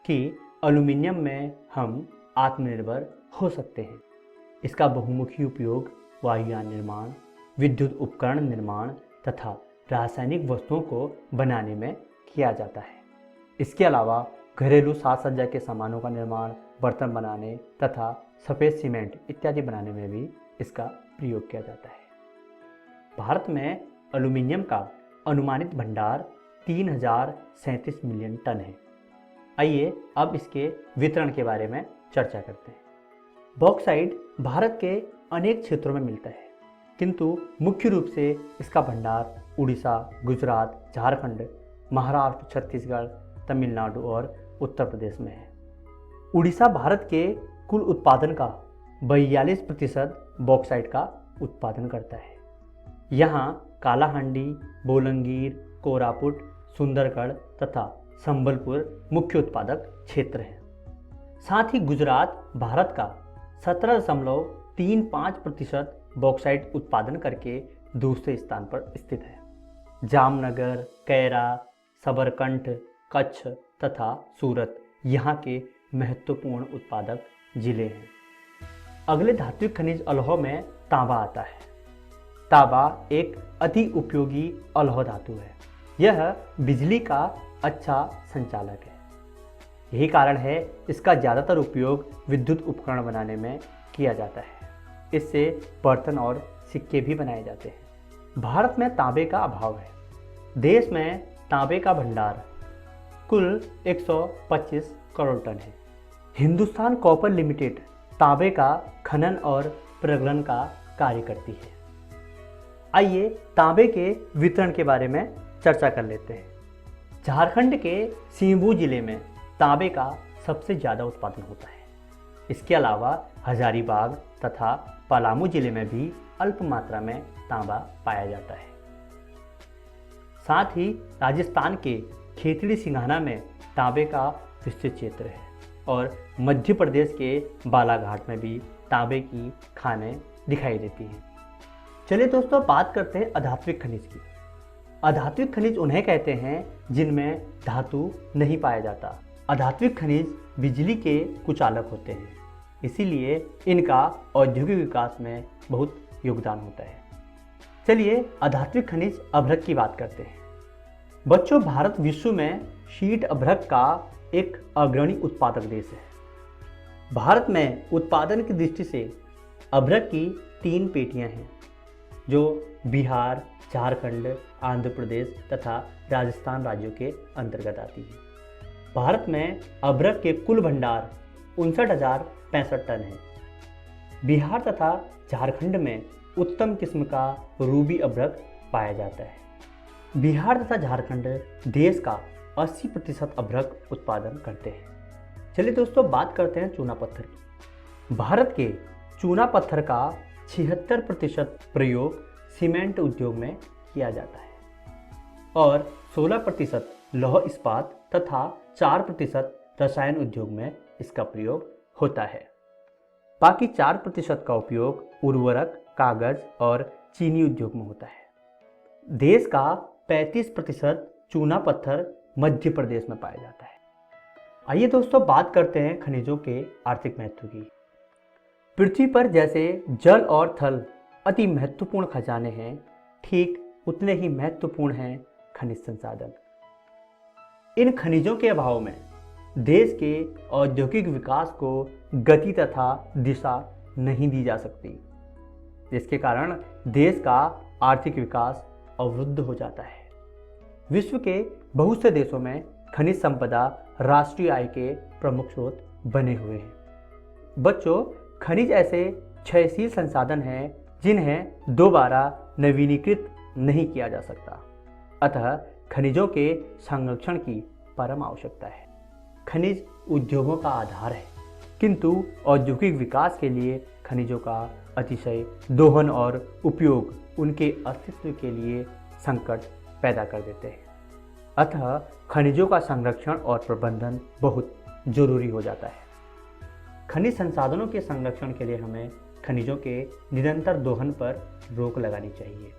Speaker 6: कि एल्यूमीनियम में हम आत्मनिर्भर हो सकते हैं। इसका बहुमुखी उपयोग वायुयान निर्माण, विद्युत उपकरण निर्माण तथा रासायनिक वस्तुओं को बनाने में किया जाता है। इसके अलावा घरेलू साज सज्जा के सामानों का निर्माण, बर्तन बनाने तथा सफ़ेद सीमेंट इत्यादि बनाने में भी इसका प्रयोग किया जाता है। भारत में एल्यूमीनियम का अनुमानित भंडार 3037 मिलियन टन है। आइए अब इसके वितरण के बारे में चर्चा करते हैं। बॉक्साइट भारत के अनेक क्षेत्रों में मिलता है, किंतु मुख्य रूप से इसका भंडार उड़ीसा, गुजरात, झारखंड, महाराष्ट्र, छत्तीसगढ़, तमिलनाडु और उत्तर प्रदेश में है। उड़ीसा भारत के कुल उत्पादन का 42% बॉक्साइट का उत्पादन करता है। यहाँ कालाहांडी, बोलंगीर, कोरापुट, सुंदरगढ़ तथा संबलपुर मुख्य उत्पादक क्षेत्र हैं। साथ ही गुजरात भारत का 17.35% बॉक्साइट उत्पादन करके दूसरे स्थान पर स्थित है। जामनगर, कैरा, सबरकंठ, कच्छ तथा सूरत यहाँ के महत्वपूर्ण उत्पादक जिले हैं। अगले धात्विक खनिज अलौह में तांबा आता है। तांबा एक अति उपयोगी अलौह धातु है। यह बिजली का अच्छा संचालक है। यही कारण है इसका ज़्यादातर उपयोग विद्युत उपकरण बनाने में किया जाता है। इससे बर्तन और सिक्के भी बनाए जाते हैं। भारत में तांबे का अभाव है। देश में तांबे का भंडार कुल 125 करोड़ टन है। हिंदुस्तान कॉपर लिमिटेड तांबे का खनन और प्रगलन का कार्य करती है। आइए तांबे के वितरण के बारे में चर्चा कर लेते हैं। झारखंड के सिंहभू जिले में तांबे का सबसे ज़्यादा उत्पादन होता है। इसके अलावा हजारीबाग तथा पलामू जिले में भी अल्प मात्रा में तांबा पाया जाता है। साथ ही राजस्थान के खेतड़ी सिंघाना में तांबे का विस्तृत क्षेत्र है और मध्य प्रदेश के बालाघाट में भी तांबे की खानें दिखाई देती हैं। चलिए दोस्तों, बात करते हैं अधात्विक खनिज की। अधात्विक खनिज उन्हें कहते हैं जिनमें धातु नहीं पाया जाता। अधात्विक खनिज बिजली के कुचालक होते हैं, इसीलिए इनका औद्योगिक विकास में बहुत योगदान होता है। चलिए अधात्विक खनिज अभ्रक की बात करते हैं। बच्चों, भारत विश्व में शीट अभ्रक का एक अग्रणी उत्पादक देश है। भारत में उत्पादन की दृष्टि से अभ्रक की 3 पेटियां हैं जो बिहार, झारखंड, आंध्र प्रदेश तथा राजस्थान राज्यों के अंतर्गत आती है। भारत में अभ्रक के कुल भंडार 59,065 टन है। बिहार तथा झारखंड में उत्तम किस्म का रूबी अभ्रक पाया जाता है। बिहार तथा झारखंड देश का 80% अभ्रक उत्पादन करते हैं। चलिए दोस्तों, बात करते हैं चूना पत्थर की। भारत के चूना पत्थर का 76% प्रयोग सीमेंट उद्योग में किया जाता है और 16% लौह इस्पात तथा 4% रसायन उद्योग में इसका प्रयोग होता है। बाकी 4% का उपयोग उर्वरक, कागज और चीनी उद्योग में होता है। देश का 35% चूना पत्थर मध्य प्रदेश में पाया जाता है। आइए दोस्तों, बात करते हैं खनिजों के आर्थिक महत्व की। पृथ्वी पर जैसे जल और थल अति महत्वपूर्ण खजाने हैं, ठीक उतने ही महत्वपूर्ण हैं खनिज संसाधन। इन खनिजों के अभाव में देश के औद्योगिक विकास को गति तथा दिशा नहीं दी जा सकती, जिसके कारण देश का आर्थिक विकास अवरुद्ध हो जाता है। विश्व के बहुत से देशों में खनिज संपदा राष्ट्रीय आय के प्रमुख स्रोत बने हुए हैं। बच्चों, खनिज ऐसे क्षयशील संसाधन हैं जिन्हें दोबारा नवीनीकृत नहीं किया जा सकता। अतः खनिजों के संरक्षण की परम आवश्यकता है। खनिज उद्योगों का आधार है, किंतु औद्योगिक विकास के लिए खनिजों का अतिशय दोहन और उपयोग उनके अस्तित्व के लिए संकट पैदा कर देते हैं। अतः खनिजों का संरक्षण और प्रबंधन बहुत जरूरी हो जाता है। खनिज संसाधनों के संरक्षण के लिए हमें खनिजों के निरंतर दोहन पर रोक लगानी चाहिए।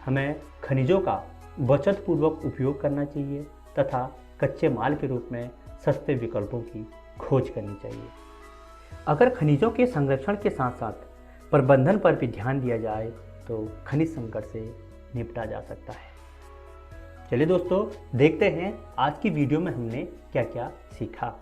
Speaker 6: हमें खनिजों का बचतपूर्वक उपयोग करना चाहिए तथा कच्चे माल के रूप में सस्ते विकल्पों की खोज करनी चाहिए। अगर खनिजों के संरक्षण के साथ साथ प्रबंधन पर भी ध्यान दिया जाए तो खनिज संकट से निपटा जा सकता है। चलिए दोस्तों, देखते हैं आज की वीडियो में हमने क्या क्या सीखा।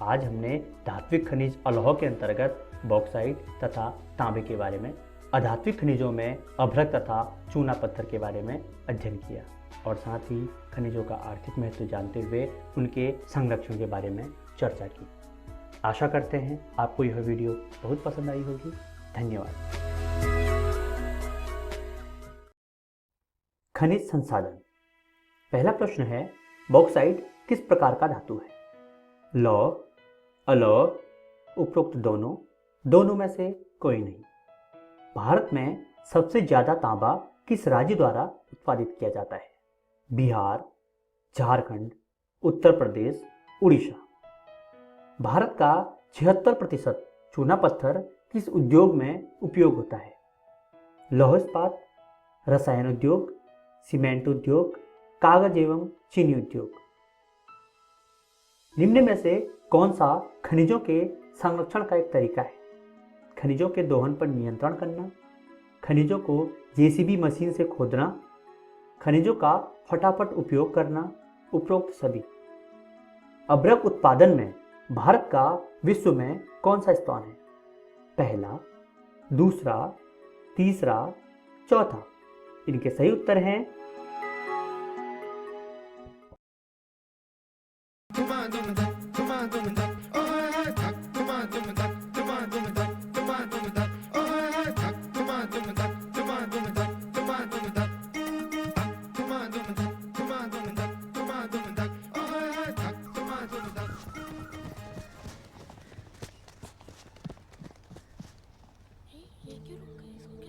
Speaker 6: आज हमने धात्विक खनिज अलौह के अंतर्गत बॉक्साइट तथा तांबे के बारे में, अधात्विक खनिजों में अभ्रक तथा चूना पत्थर के बारे में अध्ययन किया और साथ ही खनिजों का आर्थिक महत्व जानते हुए उनके संरक्षण के बारे में चर्चा की। आशा करते हैं आपको यह वीडियो बहुत पसंद आई होगी। धन्यवाद। खनिज संसाधन। पहला प्रश्न है, बॉक्साइट किस प्रकार का धातु है? लौह, अलौह, उपरोक्त दोनों में से कोई नहीं। भारत में सबसे ज्यादा तांबा किस राज्य द्वारा उत्पादित किया जाता है? बिहार, झारखंड, उत्तर प्रदेश, उड़ीसा। भारत का 76% चूना पत्थर किस उद्योग में उपयोग होता है? लौह इस्पात, रसायन उद्योग, सीमेंट उद्योग, कागज एवं चीनी उद्योग। निम्न में से कौन सा खनिजों के संरक्षण का एक तरीका है? खनिजों के दोहन पर नियंत्रण करना, खनिजों को जेसीबी मशीन से खोदना, खनिजों का फटाफट उपयोग करना, उपरोक्त सभी। अभ्रक उत्पादन में भारत का विश्व में कौन सा स्थान है? पहला, दूसरा, तीसरा, चौथा। इनके सही उत्तर हैं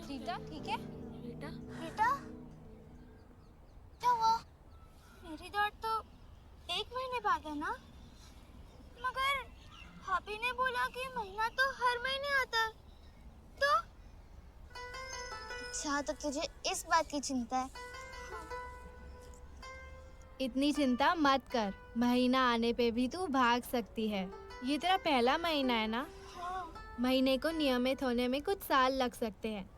Speaker 7: रीटा ठीक है? रीटा रीटा क्या हुआ? मेरी दौड़ तो 1 महीने बाद है ना, मगर भाभी ने बोला कि महीना तो हर महीने आता है, तो अच्छा तो तुझे इस बात की चिंता है।
Speaker 8: इतनी चिंता मत कर, महीना आने पे भी तू भाग सकती है। ये तेरा पहला महीना है ना, महीने को नियमित होने में कुछ साल लग सकते हैं।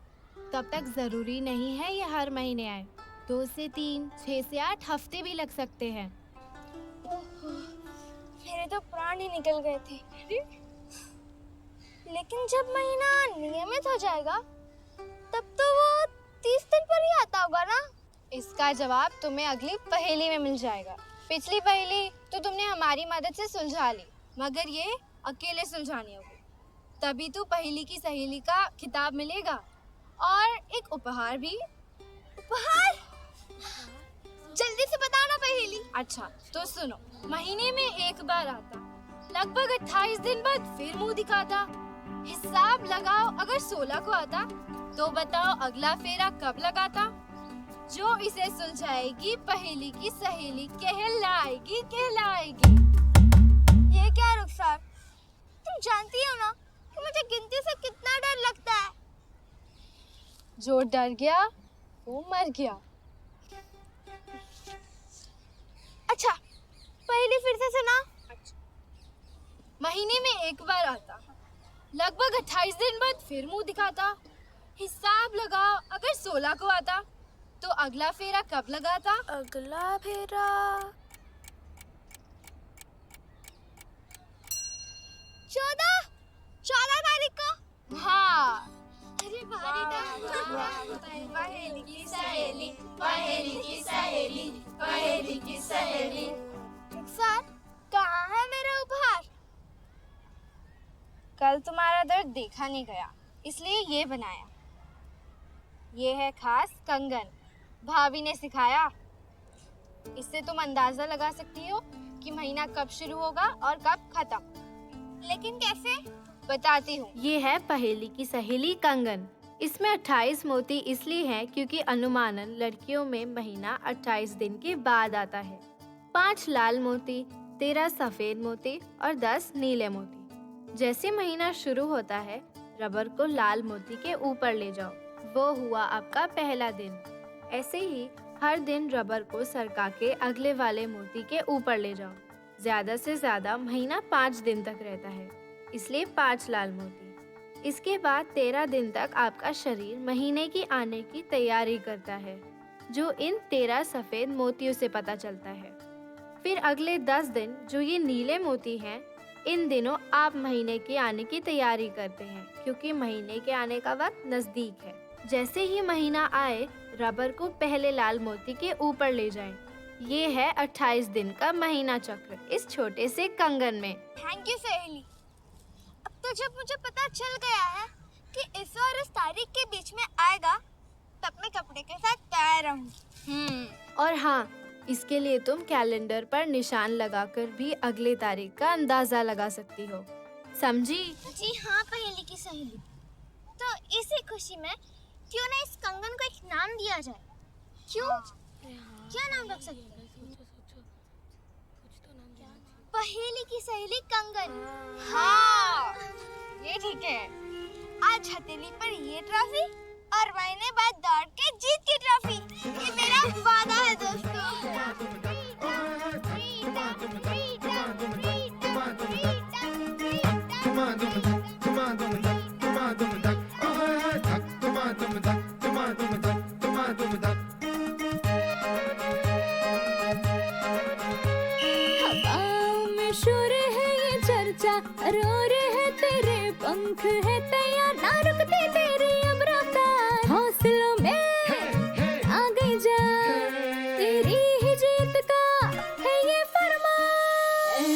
Speaker 8: तब तक जरूरी नहीं है ये हर महीने आए, 2 से 3, 6 से 8 हफ्ते भी लग सकते हैं।
Speaker 7: मेरे तो प्राण ही निकल गए थे। लेकिन जब महीना नियमित हो जाएगा तब तो वो 30 दिन पर ही आता होगा ना?
Speaker 8: इसका जवाब तुम्हें अगली पहेली में मिल जाएगा। पिछली पहेली तो तुमने हमारी मदद से सुलझा ली, मगर ये अकेले सुलझानी होगी, तभी तो पहेली की सहेली का खिताब मिलेगा और एक उपहार भी।
Speaker 7: उपहार? जल्दी से बताओ ना पहेली।
Speaker 8: अच्छा तो सुनो, महीने में एक बार आता, लगभग 28 दिन बाद फिर मुंह दिखाता। हिसाब लगाओ, अगर 16 को आता तो बताओ अगला फेरा कब लगाता। जो इसे सुलझाएगी पहेली की सहेली कहलाएगी कहलाएगी।
Speaker 7: ये क्या रुखसार, तुम जानती हो ना कि मुझे गिनती से कितना डर लगता है।
Speaker 8: जो डर गया वो मर गया।
Speaker 7: अच्छा पहेली फिर से सुना।
Speaker 8: महीने में एक बार आता, लगभग 28 दिन बाद फिर मुंह दिखाता। हिसाब लगाओ, अगर 16 को आता तो अगला फेरा कब लगाता।
Speaker 7: अगला फेरा 14 तारीख को।
Speaker 8: हाँ,
Speaker 7: अरे भारी पहेली की सहेली, पहेली की सहेली, पहेली की सहेली। रुखसार, कहाँ है मेरा उपहार?
Speaker 8: कल तुम्हारा दर्द देखा नहीं गया, इसलिए ये बनाया। ये है खास कंगन, भाभी ने सिखाया। इससे तुम अंदाजा लगा सकती हो कि महीना कब शुरू होगा और कब खत्म।
Speaker 7: लेकिन कैसे?
Speaker 8: बताती हूँ। ये है पहेली की सहेली कंगन। इसमें 28 मोती इसलिए हैं क्योंकि अनुमानन लड़कियों में महीना 28 दिन के बाद आता है। 5 लाल मोती, 13 सफेद मोती और 10 नीले मोती। जैसे महीना शुरू होता है, रबर को लाल मोती के ऊपर ले जाओ, वो हुआ आपका पहला दिन। ऐसे ही हर दिन रबर को सरका के अगले वाले मोती के ऊपर ले जाओ। ज्यादा से ज्यादा महीना 5 दिन तक रहता है, इसलिए 5 लाल मोती। इसके बाद 13 दिन तक आपका शरीर महीने की आने की तैयारी करता है, जो इन 13 सफेद मोतियों से पता चलता है। फिर अगले 10 दिन जो ये नीले मोती हैं, इन दिनों आप महीने के आने की तैयारी करते हैं, क्योंकि महीने के आने का वक्त नजदीक है। जैसे ही महीना आए, रबर को पहले लाल मोती के ऊपर ले जाएं। ये है 28 दिन का महीना चक्र इस छोटे से कंगन में।
Speaker 7: थैंक यू सहेली। अब तो जब मुझे पता चल गया है कि इस और इस तारीख के बीच में आएगा, तब मैं कपड़े के साथ तैयार रहूंगी।
Speaker 8: और हाँ, इसके लिए तुम कैलेंडर पर निशान लगाकर भी अगली तारीख का अंदाजा लगा सकती हो। समझी?
Speaker 7: जी हाँ पहेली की सहेली। तो इसी खुशी में क्यों ना इस कंगन को एक नाम दिया जाए? क्यों? क्या नाम रख सकते हैं? पहेली की सहेली कंगन।
Speaker 8: हाँ, ये ठीक है।
Speaker 7: आज हथेली पर ये ट्रॉफी और महीने बाद दौड़ के जीत की ट्रॉफी। ये मेरा वादा है दोस्तों।
Speaker 9: हवाओं में शोर है ये चर्चा, रोर है तेरे पंख है तैयार, ना रुकते तेरी अब रफ्तार। हौसलों में आ गई जा, तेरी ही जीत का है ये फरमान।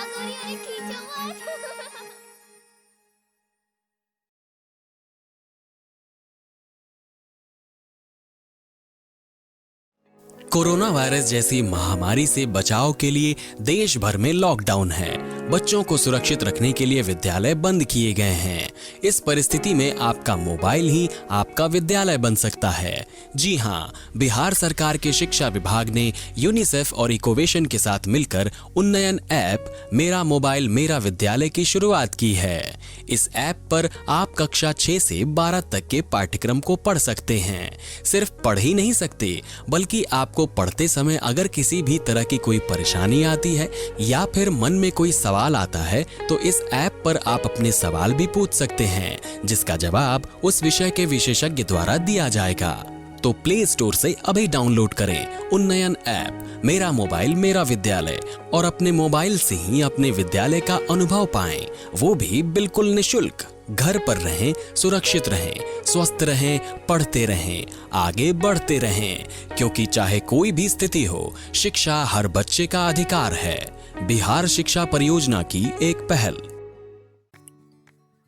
Speaker 7: सॉरी अरे खींचो मत।
Speaker 10: कोरोना वायरस जैसी महामारी से बचाव के लिए देश भर में लॉकडाउन है। बच्चों को सुरक्षित रखने के लिए विद्यालय बंद किए गए हैं। इस परिस्थिति में आपका मोबाइल ही आपका विद्यालय बन सकता है। जी हाँ, बिहार सरकार के शिक्षा विभाग ने यूनिसेफ और इकोवेशन के साथ मिलकर उन्नयन ऐप मेरा मोबाइल मेरा विद्यालय की शुरुआत की है। इस ऐप पर आप कक्षा 6 से 12 तक के पाठ्यक्रम को पढ़ सकते हैं। सिर्फ पढ़ ही नहीं सकते, बल्कि आपको पढ़ते समय अगर किसी भी तरह की कोई परेशानी आती है या फिर मन में कोई सवाल आता है तो इस ऐप पर आप अपने सवाल भी पूछ सकते हैं, जिसका जवाब उस विषय के विशेषज्ञ द्वारा दिया जाएगा। तो प्ले स्टोर से अभी डाउनलोड करें उन्नयन ऐप मेरा मोबाइल मेरा विद्यालय और अपने मोबाइल से ही अपने विद्यालय का अनुभव पाएं, वो भी बिल्कुल निशुल्क। घर पर रहें, सुरक्षित रहें, स्वस्थ रहें, पढ़ते रहें, आगे बढ़ते रहें, क्योंकि चाहे कोई भी स्थिति हो, शिक्षा हर बच्चे का अधिकार है। बिहार शिक्षा परियोजना की एक पहल।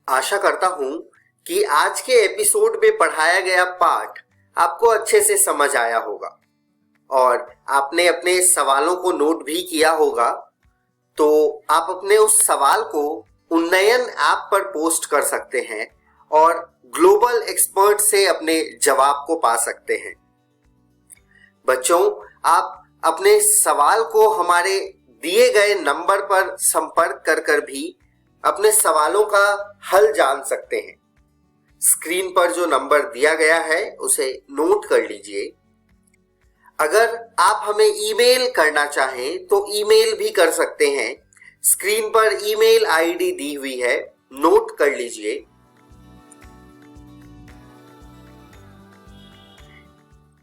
Speaker 1: आशा करता हूं कि आज के एपिसोड में पढ़ाया गया पाठ आपको अच्छे से समझ आया होगा और आपने अपने सवालों को नोट भी किया होगा। तो आप अपने उस सवाल को उन्नयन ऐप पर पोस्ट कर सकते हैं और ग्लोबल एक्सपर्ट से अपने जवाब को पा सकते हैं। बच्चों, आप अपने सवाल को हमारे दिए गए नंबर पर संपर्क कर भी अपने सवालों का हल जान सकते हैं। स्क्रीन पर जो नंबर दिया गया है उसे नोट कर लीजिए। अगर आप हमें ईमेल करना चाहें तो ईमेल भी कर सकते हैं। स्क्रीन पर ईमेल आईडी दी हुई है, नोट कर लीजिए।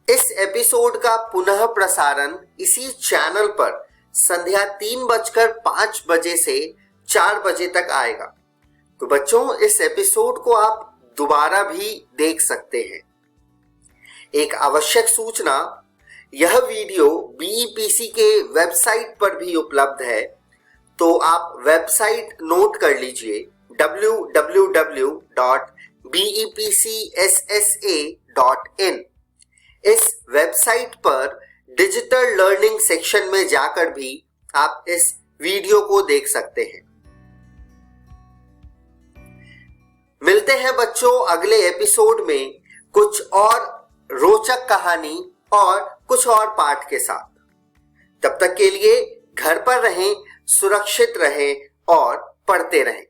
Speaker 1: इस एपिसोड का पुनः प्रसारण इसी चैनल पर संध्या 3:05 से 4 बजे तक आएगा। तो बच्चों, इस एपिसोड को आप दोबारा भी देख सकते हैं। एक आवश्यक सूचना, यह वीडियो बीईपीसी के वेबसाइट पर भी उपलब्ध है, तो आप वेबसाइट नोट कर लीजिए www.bepcssa.in। इस वेबसाइट पर डिजिटल लर्निंग सेक्शन में जाकर भी आप इस वीडियो को देख सकते हैं। मिलते हैं बच्चों अगले एपिसोड में कुछ और रोचक कहानी और कुछ और पाठ के साथ। तब तक के लिए घर पर रहें, सुरक्षित रहें और पढ़ते रहें।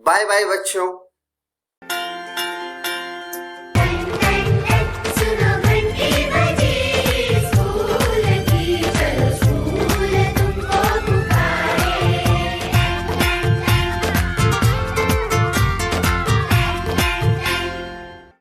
Speaker 1: बाय बाय बच्चों।